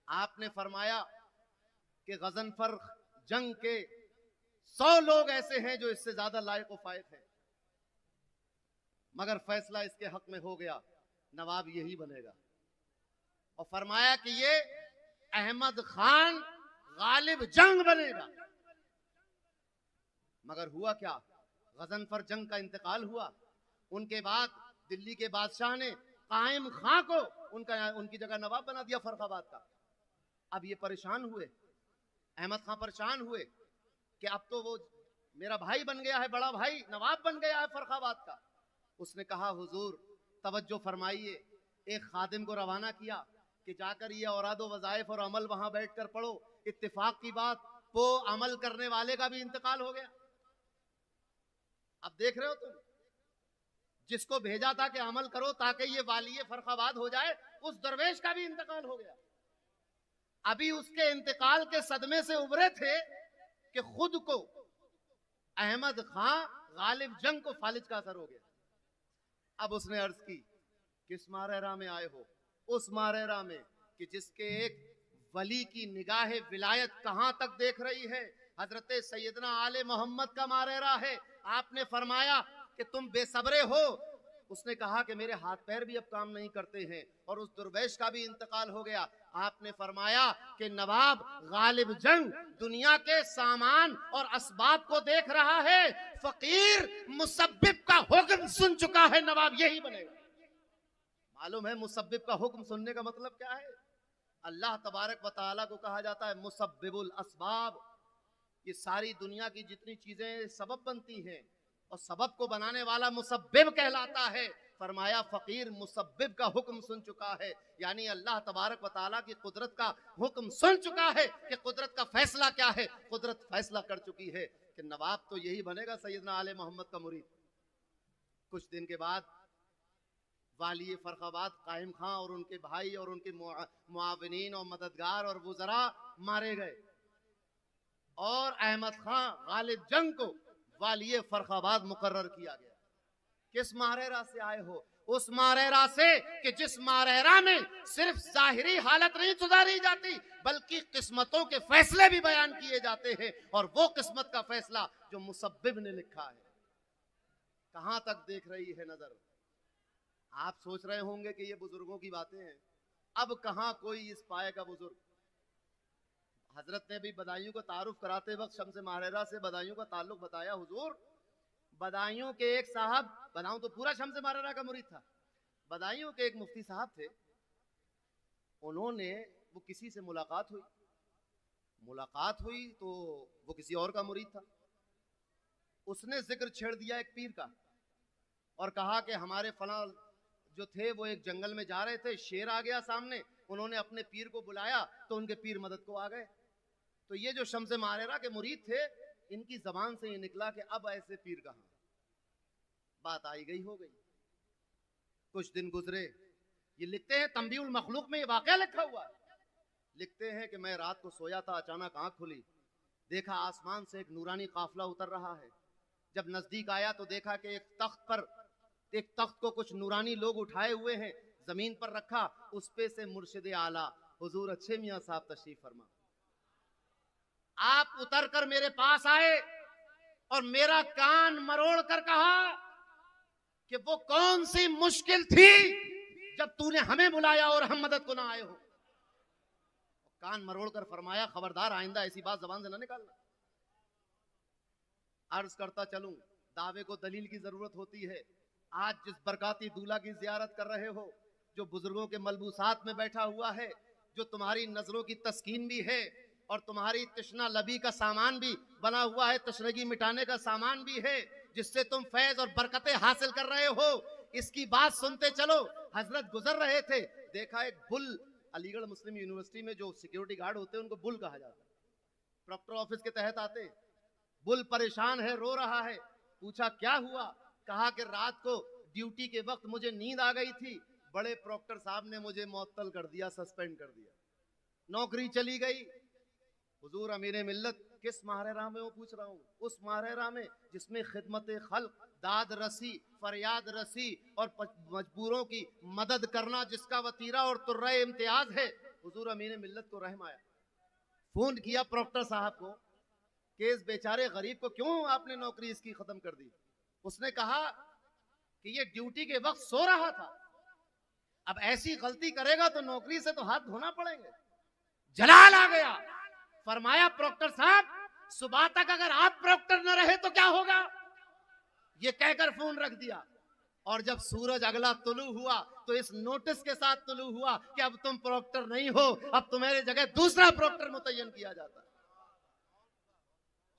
आपने फरमाया कि गजनफर जंग के 100 लोग ऐसे हैं जो इससे ज्यादा लायक व फायक हैं, मगर फैसला इसके हक में हो गया, नवाब यही बनेगा। और फरमाया कि ये अहमद खान गालिब जंग बनेगा। मगर हुआ क्या? गजनफर जंग का इंतकाल हुआ। उनके बाद दिल्ली के बादशाह ने कायम खां को उनकी जगह नवाब बना दिया फर्खाबाद का। अब ये परेशान हुए, अहमद खां परेशान हुए कि अब तो वो मेरा भाई बन गया है, बड़ा भाई नवाब बन गया है फर्खाबाद का। उसने कहा हुजूर तवज्जो फरमाइए। एक खादिम को रवाना किया कि जाकर ये औरादो वज़ाइफ और अमल वहां बैठकर पढ़ो। इत्तेफाक की बात, वो अमल करने वाले का भी इंतकाल हो गया। अब देख रहे हो तुम, जिसको भेजा था कि अमल करो ताकि ये वालिये फर्खाबाद हो जाए, उस दरवेश का भी इंतकाल हो गया। अभी उसके इंतकाल के सदमे से उभरे थे कि खुद को अहमद खां गालिब जंग को फालिज का असर हो गया। अब उसने अर्ज की, किस मारहरा में आए हो? उस मारहरा में कि जिसके एक वली की निगाह विलायत कहां तक देख रही है, हजरत सैयदना आले मोहम्मद का मारहरा है। आपने फरमाया कि तुम बेसब्रे हो। उसने कहा कि मेरे हाथ पैर भी अब काम नहीं करते हैं, और उस दुर्वेश का भी इंतकाल हो गया। आपने फरमाया कि नवाब गालिब जंग दुनिया के सामान और असबाब को देख रहा है, फकीर मुसब्बिब का हुक्म सुन चुका है, नवाब यही बनेगा। मालूम है मुसब्बिब का हुक्म सुनने का मतलब क्या है? अल्लाह तबारक व तआला को कहा जाता है मुसब्बिबुल असबाब। ये सारी दुनिया की जितनी चीजें सबब बनती हैं और सबब को बनाने वाला मुसब्बिब कहलाता है। फरमाया फकीर मुसब्बिब का हुक्म सुन चुका है, यानी अल्लाह तबारक व तआला की कुदरत का हुक्म सुन चुका है कि कुदरत का फैसला क्या है। कुदरत फैसला कर चुकी है कि नवाब तो यही बनेगा, सैयदना आले मोहम्मद का मुरीद। कुछ दिन के बाद वाली फरखाबाद कायम खां और उनके भाई और उनके मुआविनीन और मददगार और वुज़रा मारे गए और अहमद खां गालिब जंग को वाली फरखाबाद मुकर्रर किया गया। किस मारेरा से आए हो? उस मारेरा से कि जिस मारेरा में सिर्फ जाहिरी हालत नहीं सुधारी जाती बल्कि किस्मतों के फैसले भी बयान किए जाते हैं, और वो किस्मत का फैसला जो मुसब्बिब ने लिखा है। कहां तक देख रही है नजर? आप सोच रहे होंगे कि ये बुजुर्गों की बातें हैं, अब कहां कोई इस पाए का बुजुर्ग। हजरत ने भी बदायूं को तारुफ कराते वक्त शम्स मारेरा से बदायूं का ताल्लुक बताया। हुजूर, बदायूं के एक साहब, बदायूं तो पूरा शम्स मारेरा का मुरीद था, बदायूं के एक मुफ्ती साहब थे, उन्होंने वो किसी से मुलाकात हुई तो वो किसी और का मुरीद था। उसने जिक्र छेड़ दिया एक पीर का और कहा कि हमारे फला जो थे वो एक जंगल में जा रहे थे, शेर आ गया सामने, उन्होंने अपने पीर को बुलाया तो उनके पीर मदद को आ गए। तो ये जो शम्स मारेरा के मुरीद थे, इनकी जबान से ये निकला कि अब ऐसे पीर कहां। बात आई गई हो गई। कुछ दिन गुजरे, ये लिखते हैं तंबीउल मखलूक में ये वाकया लिखा हुआ है। लिखते हैं कि मैं रात को सोया था, अचानक आंख खुली, देखा आसमान से एक नूरानी काफिला उतर रहा है। जब नजदीक आया तो देखा कि एक तख्त को कुछ नूरानी लोग उठाए हुए हैं, जमीन पर रखा, उस पे से मुर्शिद आला हुजूर अच्छे मियां साहब तशरीफ फरमा। आप उतर कर मेरे पास आए और मेरा कान मरोड़ कर कहा कि वो कौन सी मुश्किल थी जब तूने हमें बुलाया और हम मदद को ना आए हो। कान मरोड़ कर फरमाया, खबरदार आइंदा ऐसी बात जबान से ना निकालना। अर्ज करता चलूं, दावे को दलील की जरूरत होती है। आज जिस बरकाती दूल्हा की जियारत कर रहे हो, जो बुजुर्गों के मलबूसात में बैठा हुआ है, जो तुम्हारी नजरों की तस्कीन भी है और तुम्हारी तशना लबी का सामान भी बना हुआ है, तशनगी मिटाने का सामान भी है, जिससे तुम फैज और बरकतें हासिल कर रहे हो, इसकी बात सुनते चलो। हजरत गुजर रहे थे, देखा एक बुल, अलीगढ़ मुस्लिम यूनिवर्सिटी में जो सिक्योरिटी गार्ड होते हैं उनको बुल कहा जाता है, प्रॉक्टर ऑफिस के तहत आते। बुल परेशान है, रो रहा है। पूछा क्या हुआ? कहा कि रात को ड्यूटी के वक्त मुझे नींद आ गई थी, बड़े प्रॉक्टर साहब ने मुझे मुअत्तल कर दिया, सस्पेंड कर दिया, नौकरी चली गई। हुजूर अमीर मिल्लत किस माहरेरा में वो पूछ रहा हूँ? उस माहरेरा में जिसमें खिदमत खल्क, दाद रसी, फरियाद रसी और मजबूरों की मदद करना जिसका वतीरा और तुर्रे इम्तियाज है। हुजूर अमीर मिल्लत को रहम आया, फोन किया प्रॉक्टर साहब को कि इस बेचारे गरीब को क्यों आपने नौकरी इसकी खत्म कर दी। उसने कहा कि ये ड्यूटी के वक्त सो रहा था, अब ऐसी गलती करेगा तो नौकरी से तो हाथ धोना पड़ेंगे। जलाल आ गया, फरमाया प्रॉक्टर साहब सुबह तक अगर आप प्रॉक्टर न रहे तो क्या होगा। ये कहकर फोन रख दिया और जब सूरज अगला तुलू हुआ तो इस नोटिस के साथ तुलू हुआ कि अब तुम प्रॉक्टर नहीं हो, अब तुम्हारी जगह दूसरा प्रॉक्टर मुतय्यन किया जाता है।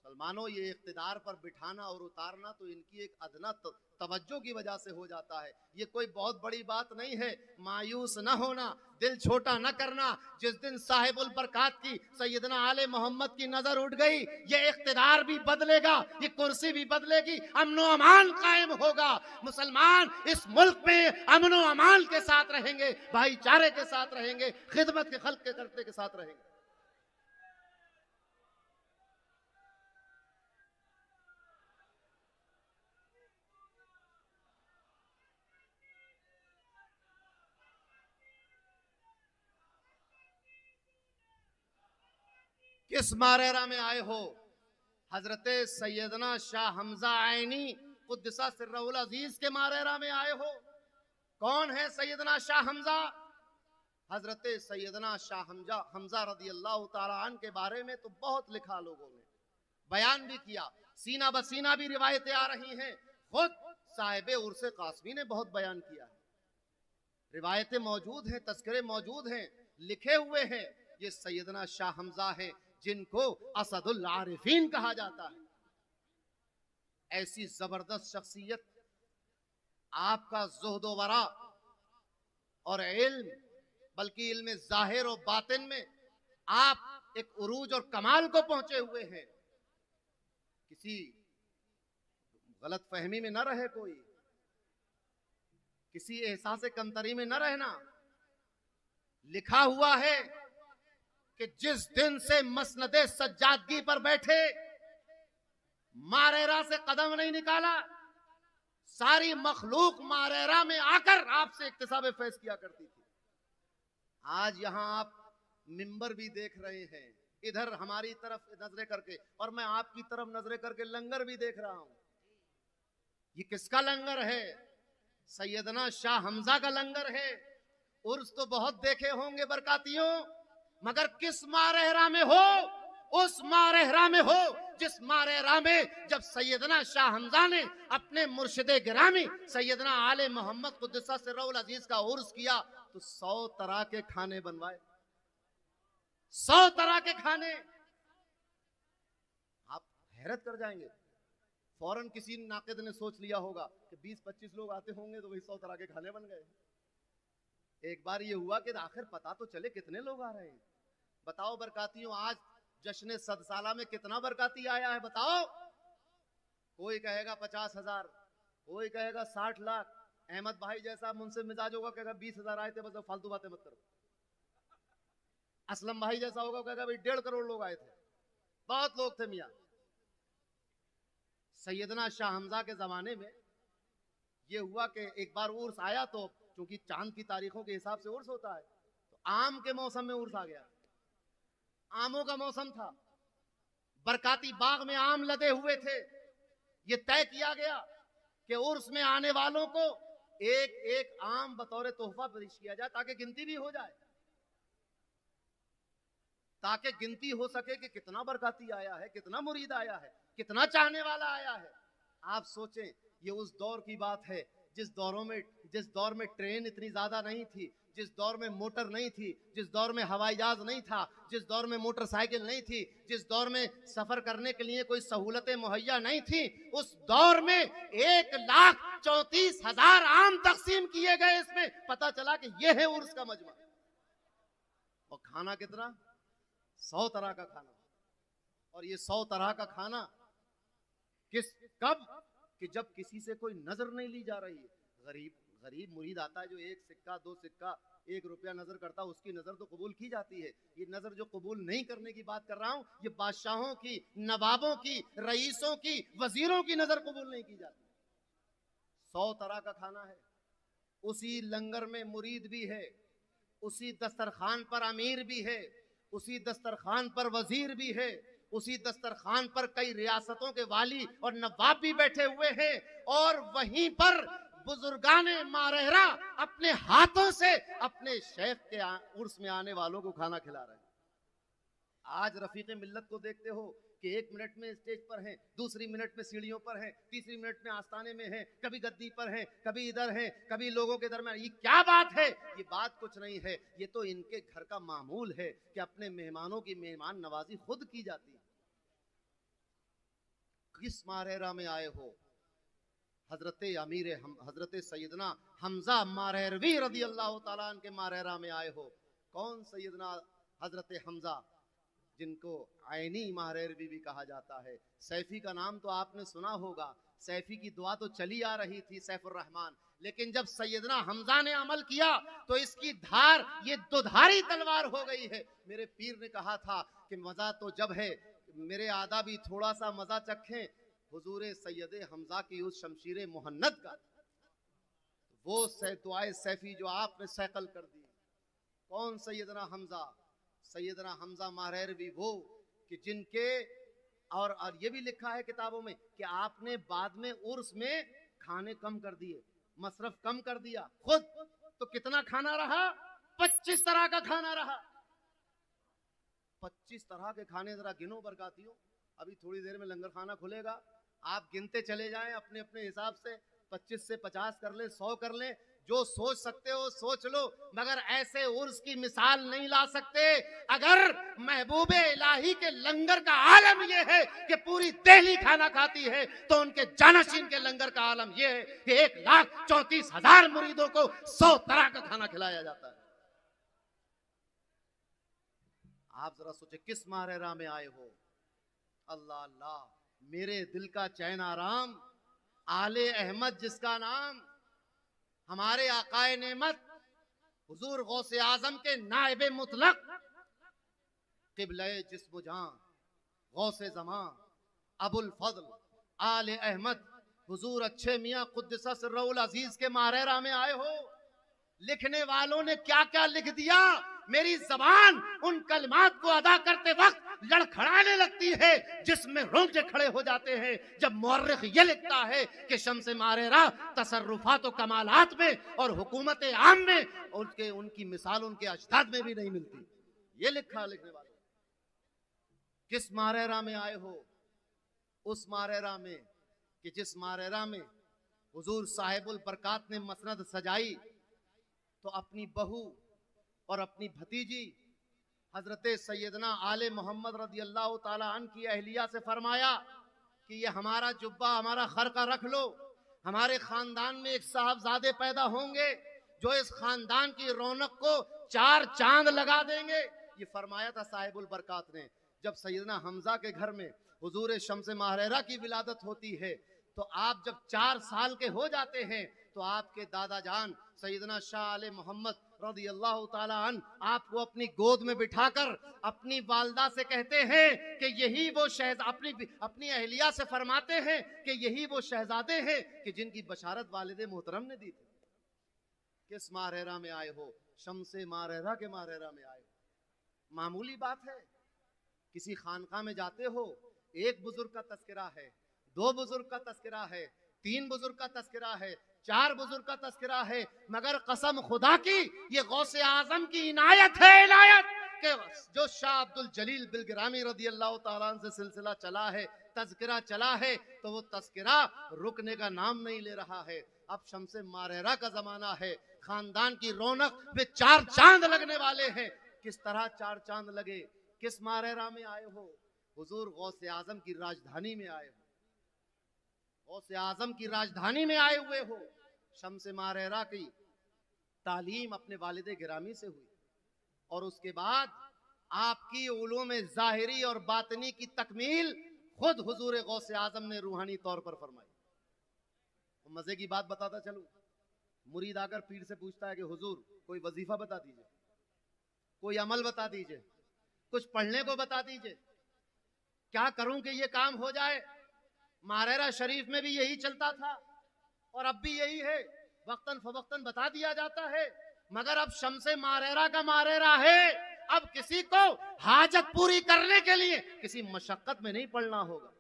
मुसलमानों, ये इख्तिदार पर बिठाना और उतारना तो इनकी एक अदना तवज्जो की वजह से हो जाता है। ये कोई बहुत बड़ी बात नहीं है। मायूस न होना, दिल छोटा न करना। जिस दिन साहिबुल बरकात की सैयदना आले मोहम्मद की नजर उठ गई, ये इख्तिदार भी बदलेगा, ये कुर्सी भी बदलेगी, अमनो अमान कायम होगा। मुसलमान इस मुल्क में अमनो अमान के साथ रहेंगे, भाईचारे के साथ रहेंगे, खिदमत के खल्क के करते के साथ रहेंगे। किस मारेरा में आए हो? हजरत सैयदना शाह हमजा आइनी कुद्दसा सिर्रुल अजीज के मारेरा में आए हो। कौन है सैयदना शाह हमजा? हजरत सैयदना शाह हमजा रदी अल्लाह ताला अन्हु के बारे में तो बहुत लिखा, लोगों ने बयान भी किया, सीना बसीना भी रिवायतें आ रही हैं। खुद साहिब उर्से कासमी ने बहुत बयान किया है। रिवायतें मौजूद हैं, तस्करे मौजूद हैं, लिखे हुए हैं। ये सैयदना शाह हमजा है जिनको असदुल आरिफीन कहा जाता है। ऐसी जबरदस्त शख्सियत, आपका ज़ुहद व वरा और इल्म, बल्कि इल्म ज़ाहिर और बातिन में आप एक उरूज और कमाल को पहुंचे हुए हैं। किसी गलत फहमी में न रहे, कोई किसी एहसास कमतरी में न रहना। लिखा हुआ है कि जिस दिन से मसनदे सज्जादगी पर बैठे, मारेरा से कदम नहीं निकाला, सारी मखलूक मारेरा में आकर आपसे इक्तिसाब फैज किया करती थी। आज यहां आप मिंबर भी देख रहे हैं, इधर हमारी तरफ नजरें करके, और मैं आपकी तरफ नजरें करके लंगर भी देख रहा हूं। ये किसका लंगर है? सैयदना शाह हमजा का लंगर है। उर्स तो बहुत देखे होंगे बरकातियों, मगर किस मारेहरा में हो? उस मारेहरा में हो जिस मारेहरा में जब सैयदना शाह हमजा ने अपने मुर्शिदे गिरामी सैयदना आले मोहम्मद कुद्दसा सिर्रुल अजीज का उर्स किया तो 100 तरह के खाने बनवाए, 100 तरह के खाने। आप हैरत कर जाएंगे। फौरन किसी नाकिद ने सोच लिया होगा कि 20-25 लोग आते होंगे तो वही 100 तरह के खाने बन गए। एक बार ये हुआ कि आखिर पता तो चले कितने लोग आ रहे हैं। बताओ बरकातियों, आज जश्न सदसाला में कितना बरकाती आया है बताओ? कोई कहेगा 50,000, कोई कहेगा 60 लाख। अहमद भाई जैसा मुझसे मिजाज होगा कहेगा 20,000 आए थे, बस फालतू बातें मत करो। असलम भाई जैसा होगा कहेगा भाई 1.5 करोड़ लोग आए थे, बहुत लोग थे मियां। सैयदना शाह हमजा के जमाने में ये हुआ कि एक बार उर्स आया, तो चूंकि चांद की तारीखों के हिसाब से उर्स होता है, तो आम के मौसम में उर्स आ गया। आमों का मौसम था, बरकाती बाग में आम लदे हुए थे। ये तय किया गया कि उर्स में आने वालों को एक एक आम बतौर तोहफा पेश किया जाए, ताकि गिनती भी हो जाए, ताकि गिनती हो सके कि कितना बरकाती आया है, कितना मुरीद आया है, कितना चाहने वाला आया है। आप सोचें, ये उस दौर की बात है जिस दौर में ट्रेन इतनी ज्यादा नहीं थी, जिस दौर में मोटर नहीं थी, जिस दौर में हवाई जहाज नहीं था, जिस दौर में मोटरसाइकिल नहीं थी, जिस दौर में सफर करने के लिए कोई सहूलतें मुहैया नहीं थी। उस दौर में 1,34,000 आम तकसीम किए गए। इसमें पता चला कि यह है उर्स का मजमा। और खाना कितना? 100 तरह का खाना। और ये 100 तरह का खाना कब? कि जब किसी से कोई नजर नहीं ली जा रही है। गरीब मुरीद आता है जो 1 सिक्का 2 सिक्का 1 रुपया नजर करता है, उसकी नजर तो कबूल की जाती है। ये नजर जो कबूल नहीं करने की बात कर रहा हूं, ये बादशाहों की, नवाबों की, रईसों की, वजीरों की नजर कबूल नहीं की जाती। 100 तरह का खाना है। उसी लंगर में मुरीद भी है, उसी दस्तरखान पर अमीर भी है, उसी दस्तरखान पर वजीर भी है, उसी दस्तरखान पर कई रियासतों के वाली और नवाब भी बैठे हुए हैं। और वहीं पर बुजुर्गाने मारहरा अपने हाथों से अपने शेख के उर्स में आने वालों को खाना खिला रहे हैं। आज रफीक मिल्लत को देखते हो कि 1 मिनट में स्टेज पर हैं, दूसरी मिनट में सीढ़ियों पर हैं, तीसरी मिनट में आस्थाने में हैं, कभी गद्दी पर हैं, कभी इधर हैं, कभी लोगों के दरमियान। ये क्या बात है? ये बात कुछ नहीं है, ये तो इनके घर का मामूल है कि अपने मेहमानों की मेहमान नवाजी खुद की जाती है। किस मारहरा में आए हो? हजरत सैयदना हमजा मारहरवी रदी अल्लाह तआला अन्हु के मारहरा में आए हो। कौन सैयदना हजरत हमजा, जिनको आईनी मारहरवी भी कहा जाता है। सैफी का नाम तो आपने सुना होगा, सैफी की दुआ तो चली आ रही थी, सैफुर रहमान। लेकिन जब सैयदना हमजा ने अमल किया तो इसकी धार ये दुधारी तलवार हो गई है। मेरे पीर ने कहा था कि मजा तो जब है, मेरे आदा भी थोड़ा सा मजा चखें हुजूर सैयद हमजा की उस शमशीर मुहन्नद का। वो दुआए सैफी जो आपने सैकल कर दी। कौन सैयदना हमजा? सैयदना हमजा मारहरवी वो कि जिनके और ये भी लिखा है किताबों में कि आपने बाद में उर्स में खाने कम कर दिए, मसरफ कम कर दिया खुद। तो कितना खाना रहा? 25 तरह का खाना रहा। 25 तरह के खाने जरा गिनो बरकातियों। अभी थोड़ी देर में लंगर खाना खुलेगा, आप गिनते चले जाएं अपने अपने हिसाब से। 25 से 50 कर ले, 100 कर ले। जो सोच सकते हो सोच लो, मगर ऐसे उर्स की मिसाल नहीं ला सकते। अगर महबूबे इलाही के लंगर का आलम यह है कि पूरी दिल्ली खाना खाती है, तो उनके जानशीन के लंगर का आलम यह है कि 1,34,000 मुरीदों को 100 तरह का खाना खिलाया जाता है। आप जरा सोचे किस मारेरा में आए हो। अल्लाह अल्लाह, मेरे दिल का चैन आराम, आले अहमद जिसका नाम, हमारे आकाए नेमत हुजूर गौसे आजम के नाइबे मुतलक, क़िबले जिस्म जान गौसे ज़मां अबुल फजल आले अहमद हुजूर अच्छे मियां कुद्दसा सिर्रुल अजीज के मारेरा में आए हो। लिखने वालों ने क्या क्या लिख दिया, मेरी जबान उन कलमात को अदा करते वक्त लड़खड़ाने लगती है जिसमें रोंगटे खड़े हो जाते हैं जब मुअर्रिख ये लिखता है कि शम्स मारेरा तसर्रुफात व कमालात में और हुकूमत आम में उनकी मिसाल उनके अजदाद में भी नहीं मिलती। ये लिखा लिखने वाले। किस मारेरा में आए हो? उस मारेरा में कि जिस मारेरा में हुजूर साहिबुल बरकात ने मसनद सजाई तो अपनी बहू और अपनी भतीजी हजरत सैयदना आले मोहम्मद रदी अल्लाह ताला अन की अहलिया से फरमाया कि ये हमारा जुब्बा हमारा खरका रख लो, हमारे खानदान में एक साहबजादे पैदा होंगे जो इस खानदान की रौनक को 4 चांद लगा देंगे। ये फरमाया था साहिबुल बरकात ने। जब सैयदना हमजा के घर में हुजूर शम्स मारेरा की विलादत होती है तो आप जब 4 साल के हो जाते हैं तो आपके दादा जान सैयदना शाह आले मोहम्मद रज़ी अल्लाह ताला अन आपको अपनी गोद में बिठाकर अपनी वालदा से कहते हैं कि यही वो अपनी अहलिया से फरमाते हैं कि यही वो शहजादे हैं कि जिनकी बशारत वालिदे मोहतरम ने दी थी। किस मारेरा में आए हो? शम्से मारेरा के मारेरा में आए हो। मामूली बात है, किसी खानका में जाते हो, एक बुजुर्ग का तस्करा है, 2 बुजुर्ग का तस्करा है, 3 बुजुर्ग का तस्करा है, 4 बुजुर्ग का तस्करा है, मगर कसम खुदा की ये गौसे आजम की इनायत है, इनायत के जो शाह अब्दुल जलील बिलगिरामी रदी अल्लाह ताला से सिलसिला चला है, तस्करा चला है, तो वो तस्करा रुकने का नाम नहीं ले रहा है। अब शम्से मारेरा का जमाना है, खानदान की रौनक पे 4 चांद लगने वाले हैं। किस तरह 4 चांद लगे? किस मारेरा में आए हो? हुजूर गौसे आजम की राजधानी में आए हो, गौसे आजम की राजधानी में आए हुए हो। शम्स मारेरा की तालीम अपने वालिदे गिरामी से हुई और उसके बाद आपकी उलूम ज़ाहिरी और बातनी की तकमील खुद हुजूर गौसे आजम ने रूहानी तौर पर फरमाई। मजे की बात बताता चलूं, मुरीद आकर पीर से पूछता है कि हुजूर कोई वजीफा बता दीजिए, कोई अमल बता दीजिए, कुछ पढ़ने को बता दीजिए, क्या करूं कि ये काम हो जाए। मारेरा शरीफ में भी यही चलता था और अब भी यही है, वक्तन फवक्तन बता दिया जाता है, मगर अब शम्से मारेरा का मारेरा है। अब किसी को हाजत पूरी करने के लिए किसी मशक्कत में नहीं पड़ना होगा।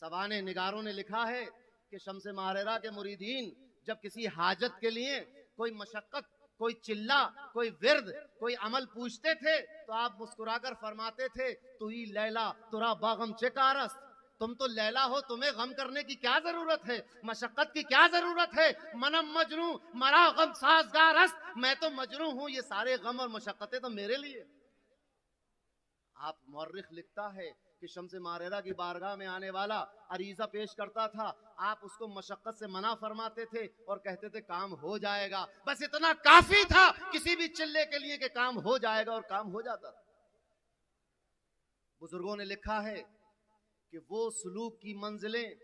सवाने निगारों ने लिखा है कि शम्से मारेरा के मुरीदीन जब किसी हाजत के लिए कोई मशक्कत, कोई चिल्ला, कोई विर्द, कोई अमल पूछते थे तो आप मुस्कुराकर फरमाते थे, तू ही लैला तुरा बागम चिकारस, तुम तो लैला हो, तुम्हें गम करने की क्या जरूरत है, मशक्कत की क्या जरूरत है। मनम मजनू मरा गम साजगार हस्त, मैं तो मजनू हूं, ये सारे गम और मशक्कतें तो मेरे लिए। आप मौर्रिख लिखता है कि शम्से मारेरा की बारगाह में आने वाला अरीजा पेश करता था, आप उसको मशक्कत से मना फरमाते थे और कहते थे काम हो जाएगा। बस इतना काफी था किसी भी चिल्ले के लिए कि काम हो जाएगा और काम हो जाता था। बुजुर्गों ने लिखा है कि वो सलूक की मंजिलें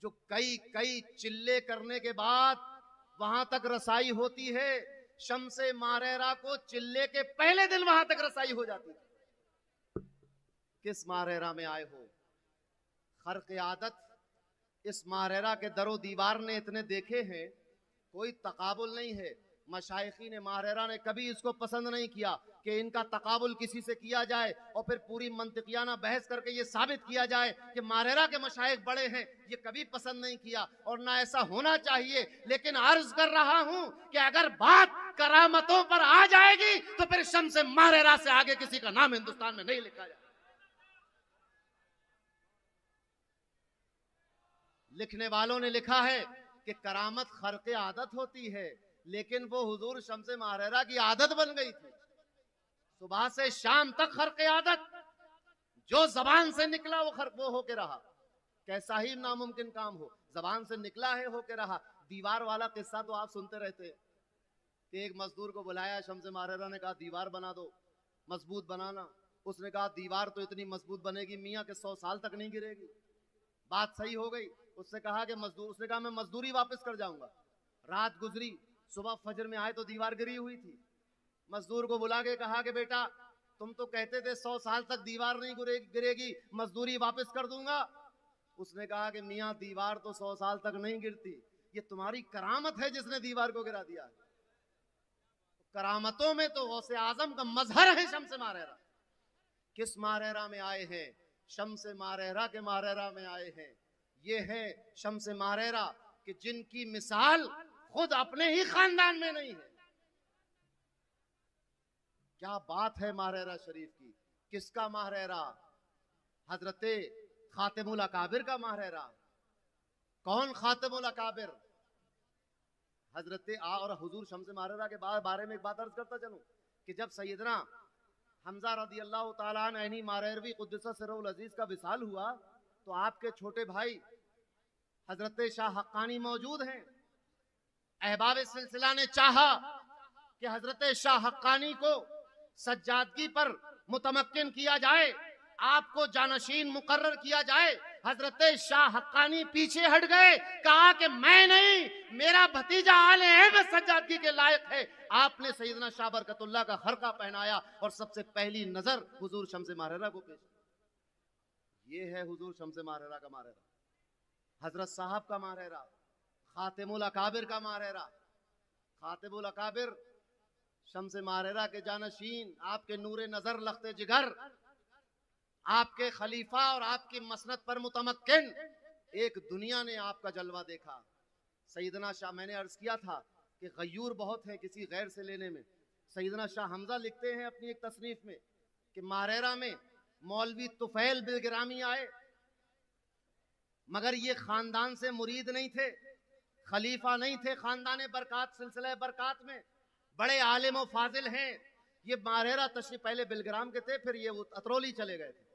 जो कई कई चिल्ले करने के बाद वहां तक रसाई होती है, शम्से मारेरा को चिल्ले के पहले दिन वहां तक रसाई हो जाती है। किस मारेरा में आए हो? खर्क आदत इस मारेरा के दरो दीवार ने इतने देखे हैं, कोई तकाबुल नहीं है। मशाइखीन मारेरा ने कभी इसको पसंद नहीं किया कि इनका तकाबुल किसी से किया जाए और फिर पूरी मंतिकियाना बहस करके ये साबित किया जाए कि मारेरा के मशाइख बड़े हैं, ये कभी पसंद नहीं किया और ना ऐसा होना चाहिए। लेकिन अर्ज कर रहा हूं कि अगर बात करामतों पर आ जाएगी तो फिर शम्से मारेरा से आगे किसी का नाम हिंदुस्तान में नहीं लिखा जाए। लिखने वालों ने लिखा है कि करामत खर्क़े आदत होती है, लेकिन वो हुजूर शम्स महरेरा की आदत बन गई थी। सुबह से शाम तक खर्क़े आदत, जो जबान से निकला वो होके रहा। कैसा ही नामुमकिन काम हो, जबान से निकला है होके रहा। दीवार वाला किस्सा तो आप सुनते रहते कि एक मजदूर को बुलाया, शम्स महरेरा ने कहा दीवार बना दो, मजबूत बनाना। उसने कहा दीवार तो इतनी मजबूत बनेगी मियाँ के 100 साल तक नहीं गिरेगी। बात सही हो गई। उसने कहा मैं मजदूरी वापस कर जाऊंगा। रात गुजरी, सुबह फजर में आए तो दीवार गिरी हुई थी। मजदूर को बुला के कहा कि बेटा तुम तो कहते थे 100 साल तक दीवार नहीं गिरेगी, मजदूरी वापस कर दूंगा। उसने कहा कि मियाँ दीवार तो 100 साल तक नहीं गिरती, ये तुम्हारी करामत है जिसने दीवार को गिरा दिया। करामतों में तो गौसे आजम का मजहर है शम्स महरेरा। किस महरेरा में आए हैं? शम्स महरेरा के महरेरा में आए हैं। ये है शम्स महरेरा कि जिनकी मिसाल खुद अपने ही खानदान में नहीं है। क्या बात है महरेरा शरीफ की। किसका महरेरा? हजरते खातिमुल अकाबिर का महरेरा। कौन खातिमुल अकाबिर? हजरते और हुजूर शम्स महरेरा के बारे में एक बात अर्ज करता चलूं कि जब सैयदना हमजा रदी अल्लाह ताला अन्हु महरेरवी कुद्दस सिर्रुल अजीज का विसाल हुआ तो आपके छोटे भाई हजरत शाह हक्कानी मौजूद हैं। अहबाब सिलसिला ने चाहा कि हजरत शाह हक्कानी को सज्जादगी पर मुतमक्किन किया जाए, आपको जानशीन मुकर्रर किया जाए। हजरत शाह हक्कानी पीछे हट गए, कहा कि मैं नहीं, मेरा भतीजा आले अहमद सज्जादगी के लायक है। आपने सैयदना शाह बरकतुल्लाह का हरका पहनाया और सबसे पहली नजर हुजूर शम्स महरेरा को पेश। ये है हुजूर शम्स महरेरा का महरेरा, हजरत साहब का महरेरा, खातिमुल अकाबिर का महरेरा। खातिमुल अकाबिर शम्स महरेरा के जानशीन, आपके नूरे नजर लख्ते जिगर, आपके खलीफा और आपकी मसनद पर मुतमक्किन। एक दुनिया ने आपका जलवा देखा। सैयदना शाह, मैंने अर्ज किया था कि गयूर बहुत है किसी गैर से लेने में। सैयदना शाह हमजा लिखते हैं अपनी एक तसनीफ में कि महरेरा में मौलवी तुफैल बिलगिरामी आए, मगर ये खानदान से मुरीद नहीं थे, खलीफा नहीं थे खानदान बरकात सिलसिला बरकात में, बड़े आलिम व फाजिल हैं। ये महरेरा तशरीफ पहले बिलग्राम के थे, फिर ये अतरौली चले गए थे।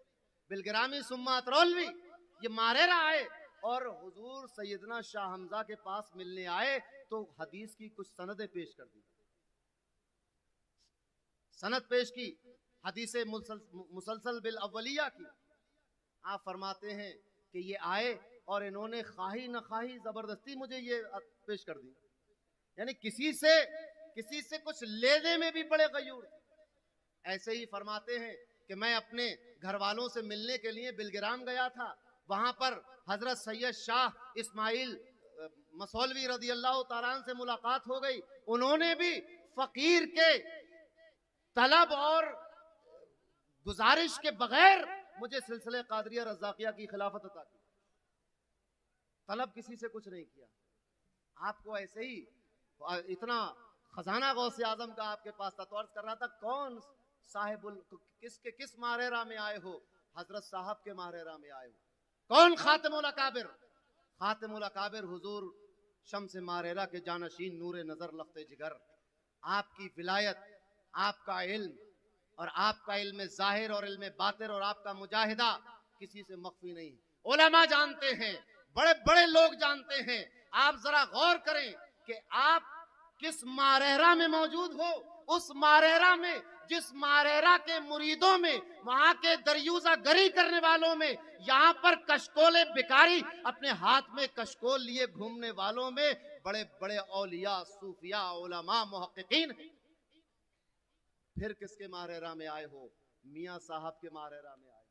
बिलग्रामी सुम्मा अतरौलवी, ये महरेरा आए और हुजूर सैयदना शाह हमजा के पास मिलने आए तो हदीस की कुछ सनदें पेश कर दी। सनद पेश की हदीस मुसलसल बिल अव्वलिया की। आप फरमाते हैं कि ये आए और इन्होंने खाही न खाही जबरदस्ती मुझे ये पेश कर दी। यानी किसी से कुछ लेने में भी बड़े गयूर थे। ऐसे ही फरमाते हैं कि मैं अपने घर वालों से मिलने के लिए बिलगिराम गया था। वहां पर हजरत सैयद शाह इस्माइल मसौलवी रदी अल्लाह ताला से मुलाकात हो गई। उन्होंने भी फकीर के तलब और गुजारिश के बगैर मुझे सिलसिले कादरिया रज़ाकिया की खिलाफत अता की। तलब किसी से कुछ नहीं किया। आपको ऐसे ही इतना खजाना गौसे आजम का आपके पास था। तो अर्ज कर रहा था कौन साहिबुल किस महरेरा में आए हो? हजरत साहब के महरेरा में आए हो। कौन? खातिमुल अकाबिर। खातिमुल अकाबिर हुजूर शम्स महरेरा के जानशीन नूरे नजर लख्ते जिगर। आपकी विलायत, आपका इल्म और आपका इल्म जाहिर और इल्म बातिन और आपका मुजाहिदा किसी से मख्फी नहीं। उलमा जानते हैं, बड़े बड़े लोग जानते हैं। आप जरा गौर करें कि आप किस महरेरा में मौजूद हो। उस महरेरा में, जिस महरेरा के मुरीदों में, वहां के दरियूजा गरी करने वालों में, यहाँ पर कशकोले बिकारी अपने हाथ में कशकोल लिए घूमने वालों में बड़े बड़े औलिया, सूफिया, उलमा, मुहक्किकीन हैं। फिर किसके महरेरा में आए हो? मियाँ साहब के महरेरा में आए।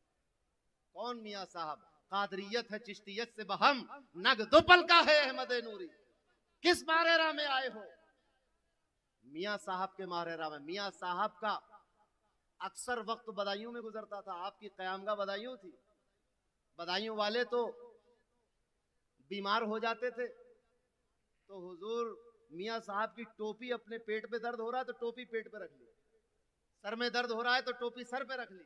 कौन मियाँ साहब? कादरियत है चिश्तियत से बहम, नग दुपल का है अहमद नूरी। किस महरेरा में आए हो? मियाँ साहब के महरेरा में। मियाँ साहब का अक्सर वक्त बदायूं में गुजरता था। आपकी क़यामगाह बदायूं थी। बदायूं वाले तो बीमार हो जाते थे तो हुजूर मियाँ साहब की टोपी, अपने पेट पे दर्द हो रहा है तो टोपी पेट पे रख ली, सर में दर्द हो रहा है तो टोपी सर पे रख ली,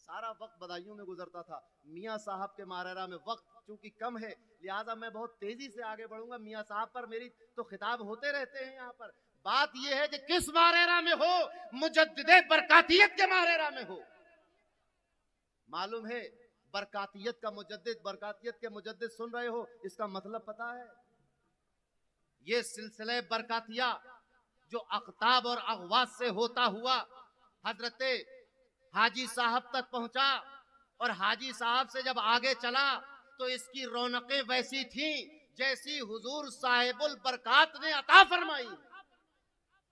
सारा वक्त बधाइयों में गुजरता था। मियाँ साहब के मारेरा में वक्त चूंकि कम है, लिहाजा मैं बहुत तेजी से आगे बढ़ूंगा। मियाँ साहब पर मेरी तो खिताब होते रहते हैं यहाँ पर। बात यह है कि किस मारेरा में हो, मुजद्दिदे बरकातियत के मारेरा में हो। मालूम है बरकातियत का मुजद्दिद, बरकातियत के मुजद्दिद सुन रहे हो, इसका मतलब पता है? ये सिलसिले बरकातिया जो अख्ताब और अगवास से होता हुआ हजरते हाजी साहब तक पहुंचा, और हाजी साहब से जब आगे चला तो इसकी रौनकें वैसी थी जैसी हुजूर साहिबुल बरकात ने अता फरमाई।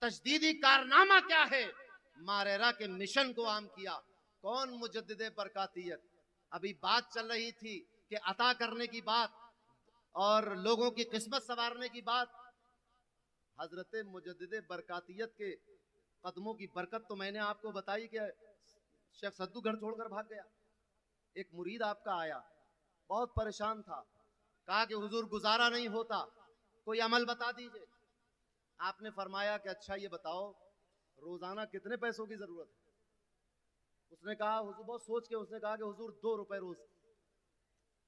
तजदीदी कारनामा क्या है? मारेरा के मिशन को आम किया। कौन? मुजद्दिदे बरकातियत। अभी बात चल रही थी कि अता करने की बात और लोगों की किस्मत संवारने की बात। हजरत मुजद्दिदे बरकातियत के कदमों की बरकत तो मैंने आपको बताई कि शेख सद्दू घर छोड़कर भाग गया। एक मुरीद आपका आया, बहुत परेशान था, कहा कि हुजूर गुजारा नहीं होता, कोई अमल बता दीजिए। आपने फरमाया कि अच्छा ये बताओ रोजाना कितने पैसों की जरूरत है? उसने कहा, हुजूर बहुत सोच के उसने कहा कि हुजूर 2 रुपए रोज।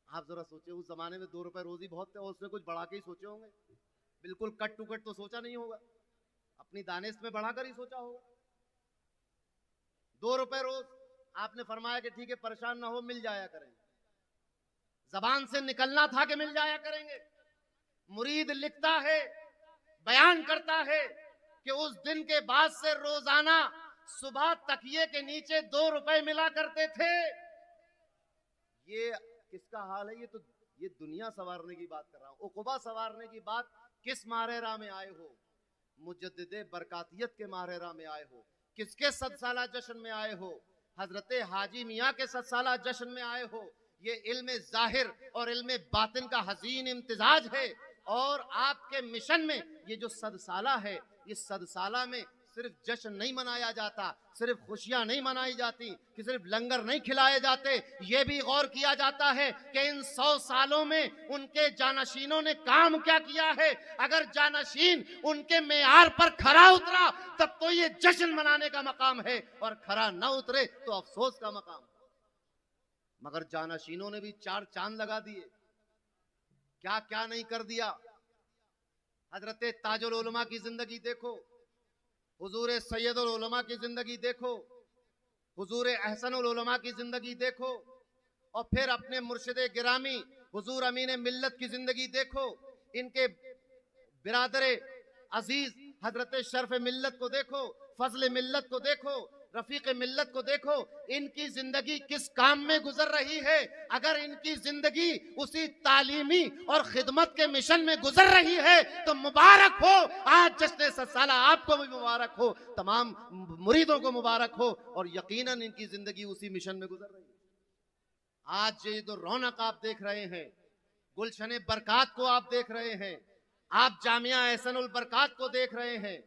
आप जरा सोचे, उस जमाने में 2 रुपए रोज ही बहुत थे, और उसने कुछ बढ़ा के ही सोचे होंगे। बिल्कुल कट टू कट तो सोचा नहीं होगा, अपनी दानिश में बढ़ाकर ही सोचा होगा। 2 रुपए रोज। आपने फरमाया कि ठीक है, परेशान ना हो, मिल जाया करेंगे। जबान से निकलना था कि मिल जाया करेंगे। मुरीद लिखता है, बयान करता है कि उस दिन के बाद से रोजाना सुबह तकिए के नीचे 2 रुपए मिला करते थे। ये किसका हाल है? ये दुनिया संवारने की बात कर रहा हूं, उक़बा संवारने की बात। किस मारेरा में आए हो? मुजद्दिदे बरकातियत के मारेरा में आए हो। किसके 100 साला जश्न में आए हो? हजरते हाजी मियाँ के 100 साला जश्न में आए हो। ये इल्म जाहिर और इल्म बातिन का हसीन इम्तिजाज है। और आपके मिशन में ये जो 100 साला है, इस 100 साला में सिर्फ जश्न नहीं मनाया जाता, सिर्फ खुशियां नहीं मनाई जाती, कि सिर्फ लंगर नहीं खिलाए जाते। ये भी गौर किया जाता है कि इन 100 सालों में उनके जानशीनों ने काम क्या किया है। अगर जानशीन उनके मेयार पर खरा उतरा तब तो ये जश्न मनाने का मकाम है, और खरा न उतरे तो अफसोस का मकाम। मगर जानशीनों ने भी 4 चांद लगा दिए। क्या क्या नहीं कर दिया। हजरत ताजुल उलमा की जिंदगी देखो, हुजूर सैयदुल उलमा की जिंदगी देखो, हुजूर अहसनुल उलमा की जिंदगी देखो, और फिर अपने मुर्शिद गिरामी हुजूर अमीन मिल्लत की जिंदगी देखो। इनके बिरादर अजीज हजरत शर्फ मिल्लत को देखो, फजल मिल्लत को देखो, रफीक मिल्लत को देखो। इनकी जिंदगी किस काम में गुजर रही है। अगर इनकी जिंदगी उसी तालीमी और खिदमत के मिशन में गुजर रही है तो मुबारक हो। आज जश्न 100 साला आपको भी मुबारक हो, तमाम मुरीदों को मुबारक हो, और यकीनन इनकी जिंदगी उसी मिशन में गुजर रही है। आज ये जो रौनक आप देख रहे हैं, गुलशन बरकात को आप देख रहे हैं, आप जामिया एहसनुल बरकात को देख रहे हैं,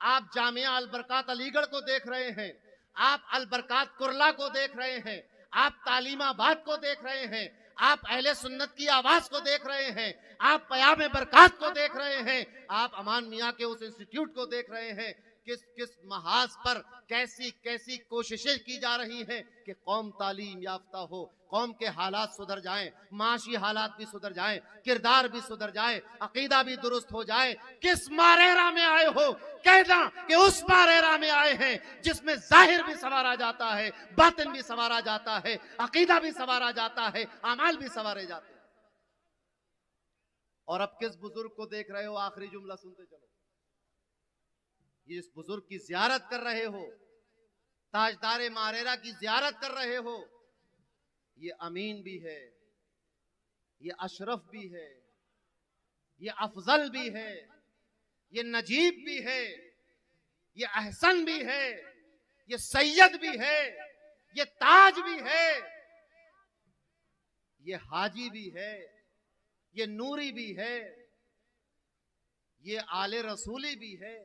आप जामिया अल बरकात अलीगढ़ को देख रहे हैं, आप अल बरकात कुरला को देख रहे हैं, आप तालीमाबाद को देख रहे हैं, आप अहले सुन्नत की आवाज को देख रहे हैं, आप पयाम बरकात को देख रहे हैं, आप अमान मियाँ के उस इंस्टीट्यूट को देख रहे हैं। किस किस महाज पर कैसी कैसी कोशिशें की जा रही हैं कि कौम तालीम याफ्ता हो, कौम के हालात सुधर जाएं, माशी हालात भी सुधर जाएं, किरदार भी सुधर जाए, अकीदा भी दुरुस्त हो जाए। किस मारेरा में आए हो? कहना कि उस मारेरा में आए हैं जिसमें जाहिर भी संवारा जाता है, बातिन भी संवारा जाता है, अकीदा भी संवारा जाता है, अमाल भी संवारे जाते हैं। और अब किस बुजुर्ग को देख रहे हो? आखिरी जुमला सुनते चलो। ये इस बुजुर्ग की जियारत कर रहे हो, ताजदारे मारेरा की जियारत कर रहे हो। ये अमीन भी है, ये अशरफ भी है, ये अफजल भी है, ये नजीब भी है, ये अहसन भी है, ये सैयद भी है, ये ताज भी है, ये हाजी भी है, ये नूरी भी है, ये आले रसूली भी है,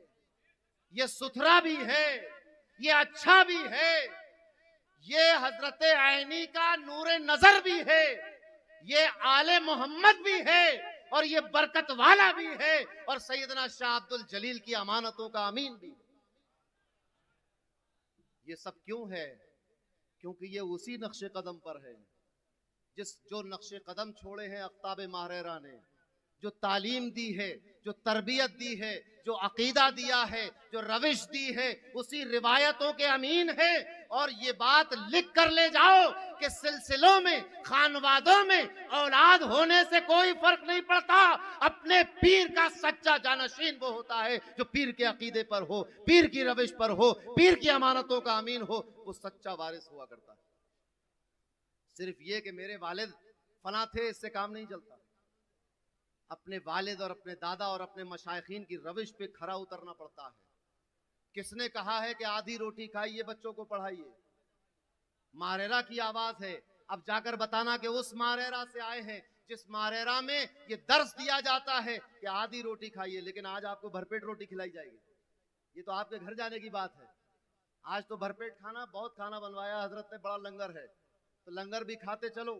ये सुथरा भी है, ये अच्छा भी है, ये हजरत ऐनी का नूरे नजर भी है, ये आले मोहम्मद भी है, और ये बरकत वाला भी है, और सैयदना शाह अब्दुल जलील की अमानतों का अमीन भी है। ये सब क्यों है? क्योंकि ये उसी नक्शे कदम पर है जो नक्शे कदम छोड़े हैं अख्ताब माहरेरा ने, जो तालीम दी है, जो तरबियत दी है, जो अकीदा दिया है, जो रविश दी है, उसी रिवायतों के अमीन है। और ये बात लिख कर ले जाओ कि सिलसिलों में, खानवादों में औलाद होने से कोई फर्क नहीं पड़ता। अपने पीर का सच्चा जानशीन वो होता है जो पीर के अकीदे पर हो, पीर की रविश पर हो, पीर की अमानतों का अमीन हो, वो सच्चा वारिस हुआ करता है। सिर्फ ये कि मेरे वालिद फला थे, इससे काम नहीं चलता। अपने वालिद और अपने दादा और अपने मशाइखीन की रविश पे खरा उतरना पड़ता है। किसने कहा है कि आधी रोटी खाइए, बच्चों को पढ़ाइए? मारेरा की आवाज है। अब जाकर बताना कि उस मारेरा से आए हैं जिस मारेरा में ये दर्स दिया जाता है कि आधी रोटी खाइए, लेकिन आज आपको भरपेट रोटी खिलाई जाएगी। ये तो आपके घर जाने की बात है। आज तो भरपेट खाना, बहुत खाना बनवाया हजरत ने, बड़ा लंगर है, तो लंगर भी खाते चलो,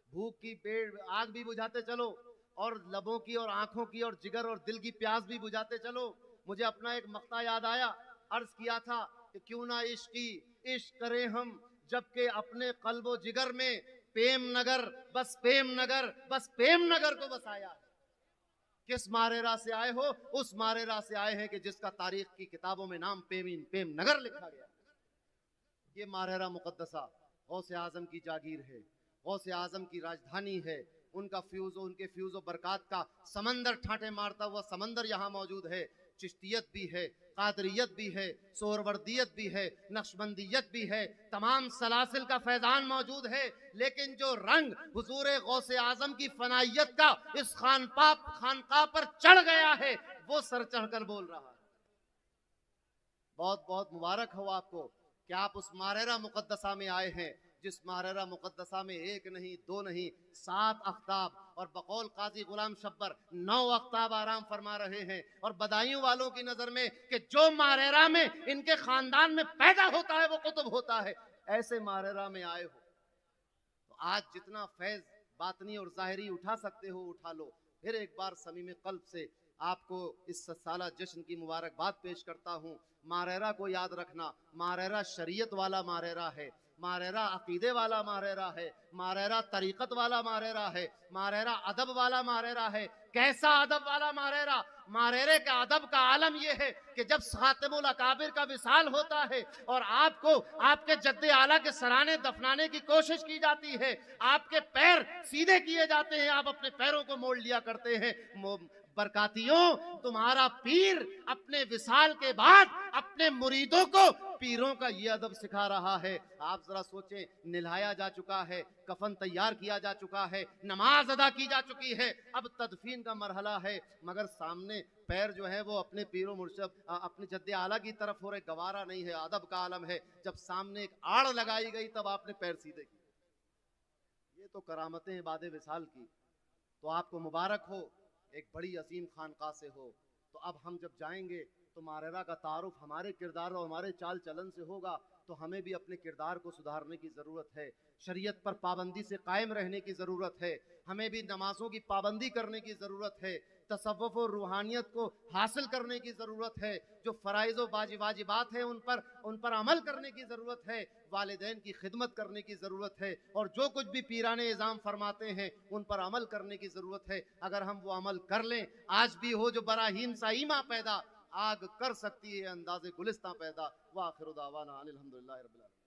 भूख की पेट आग भी बुझाते चलो, और लबों की और आंखों की और जिगर और दिल की प्यास भी बुझाते चलो। मुझे अपना एक मक्ता याद आया, अर्ज किया था कि क्यों ना इश्क करें हम, जबकि अपने कल्बो जिगर में प्रेम नगर, बस प्रेम नगर, बस प्रेम नगर को बसाया है। किस मारेरा से आए हो? उस मारेरा से आए हैं कि जिसका तारीख की किताबों में नाम प्रेम नगर लिखा गया। ये मारेरा मुकद्दसा गौसे आजम की जागीर है, गौसे आजम की राजधानी है। उनके फ्यूज़ो बरकात का समंदर ठाटे मारता हुआ समंदर यहाँ मौजूद है। चिश्तियत भी है, कादरियत भी है, सोहरवर्दियत भी है, नक्शबंदियत भी है, तमाम सलासिल का फैजान मौजूद है। लेकिन जो रंग हुजूर गौसे आजम की फनाइयत का इस खानका पर चढ़ गया है, वो सर चढ़कर बोल रहा है। बहुत बहुत मुबारक हो आपको कि आप उस मारेरा मुकद्दसा में आए हैं, जिस मारेरा मुकद्दसा में एक नहीं, दो नहीं, 7 अख्ताब और बकौल काजी गुलाम शब्बर 9 अख्ताब आराम फरमा रहे हैं। और बदायूं वालों की नजर में कि जो मारेरा में इनके खानदान में पैदा होता है वो कुतुब होता है, ऐसे मारेरा में आए हो तो आज जितना फैज बातनी और जाहिरी उठा सकते हो उठा लो। फिर एक बार समीम कल्ब से आपको इस साला जश्न की मुबारकबाद पेश करता हूँ। मारेरा को याद रखना, मारेरा शरीयत वाला मारेरा है, मारेरा अकीदे वाला मारेरा है, मारेरा तरीक़त वाला मारेरा है, मारेरा अदब वाला मारेरा है। कैसा अदब वाला मारेरा? मारेरे का अदब का आलम यह है कि जब खातिमुल अकाबिर का विसाल होता है और आपको आपके जद्दे आला के सराने दफनाने की कोशिश की जाती है, आपके पैर सीधे किए जाते हैं, आप अपने पैरों को मोड़ लिया करते हैं। बरकातियों, तुम्हारा पीर अपने विसाल के बाद अपने मुरीदों को पीरों का ये अदब सिखा रहा है। आप जरा सोचें, निल्हाया जा चुका है, कफन तैयार किया जा चुका है, नमाज अदा की जा चुकी है, अब तदफीन का मरहला है, मगर सामने पैर जो है वो अपने पीरों मुर्शद अपने जद्दे आला की तरफ हो रहे। गवारा नहीं है, अदब का आलम है। जब सामने एक आड़ लगाई गई तब आपने पैर सीधे किए। ये तो करामतें हैं बाद विसाल की। तो आपको मुबारक हो, एक बड़ी अजीम खानका से हो। तो अब हम जब जाएंगे तो मारेरा का तारुफ हमारे किरदार और हमारे चाल चलन से होगा, तो हमें भी अपने किरदार को सुधारने की ज़रूरत है। शरीयत पर पाबंदी से कायम रहने की ज़रूरत है। हमें भी नमाज़ों की पाबंदी करने की ज़रूरत है। तसव्वुफ़ और रूहानियत को हासिल करने की ज़रूरत है। जो फ़राइज़ व वाजिबात हैं उन पर अमल करने की ज़रूरत है। वालिदैन की खिदमत करने की ज़रूरत है। और जो कुछ भी पीराने इज़ाम फरमाते हैं उन पर अमल करने की ज़रूरत है। अगर हम वो अमल कर लें, आज भी हो जो बराहीन सा ईमा पैदा, आग कर सकती है अंदाज़े गुलिस्तां पैदा। व आखिर दावाना अनिल हम्दुलिल्लाहि रब्बिल आलमीन।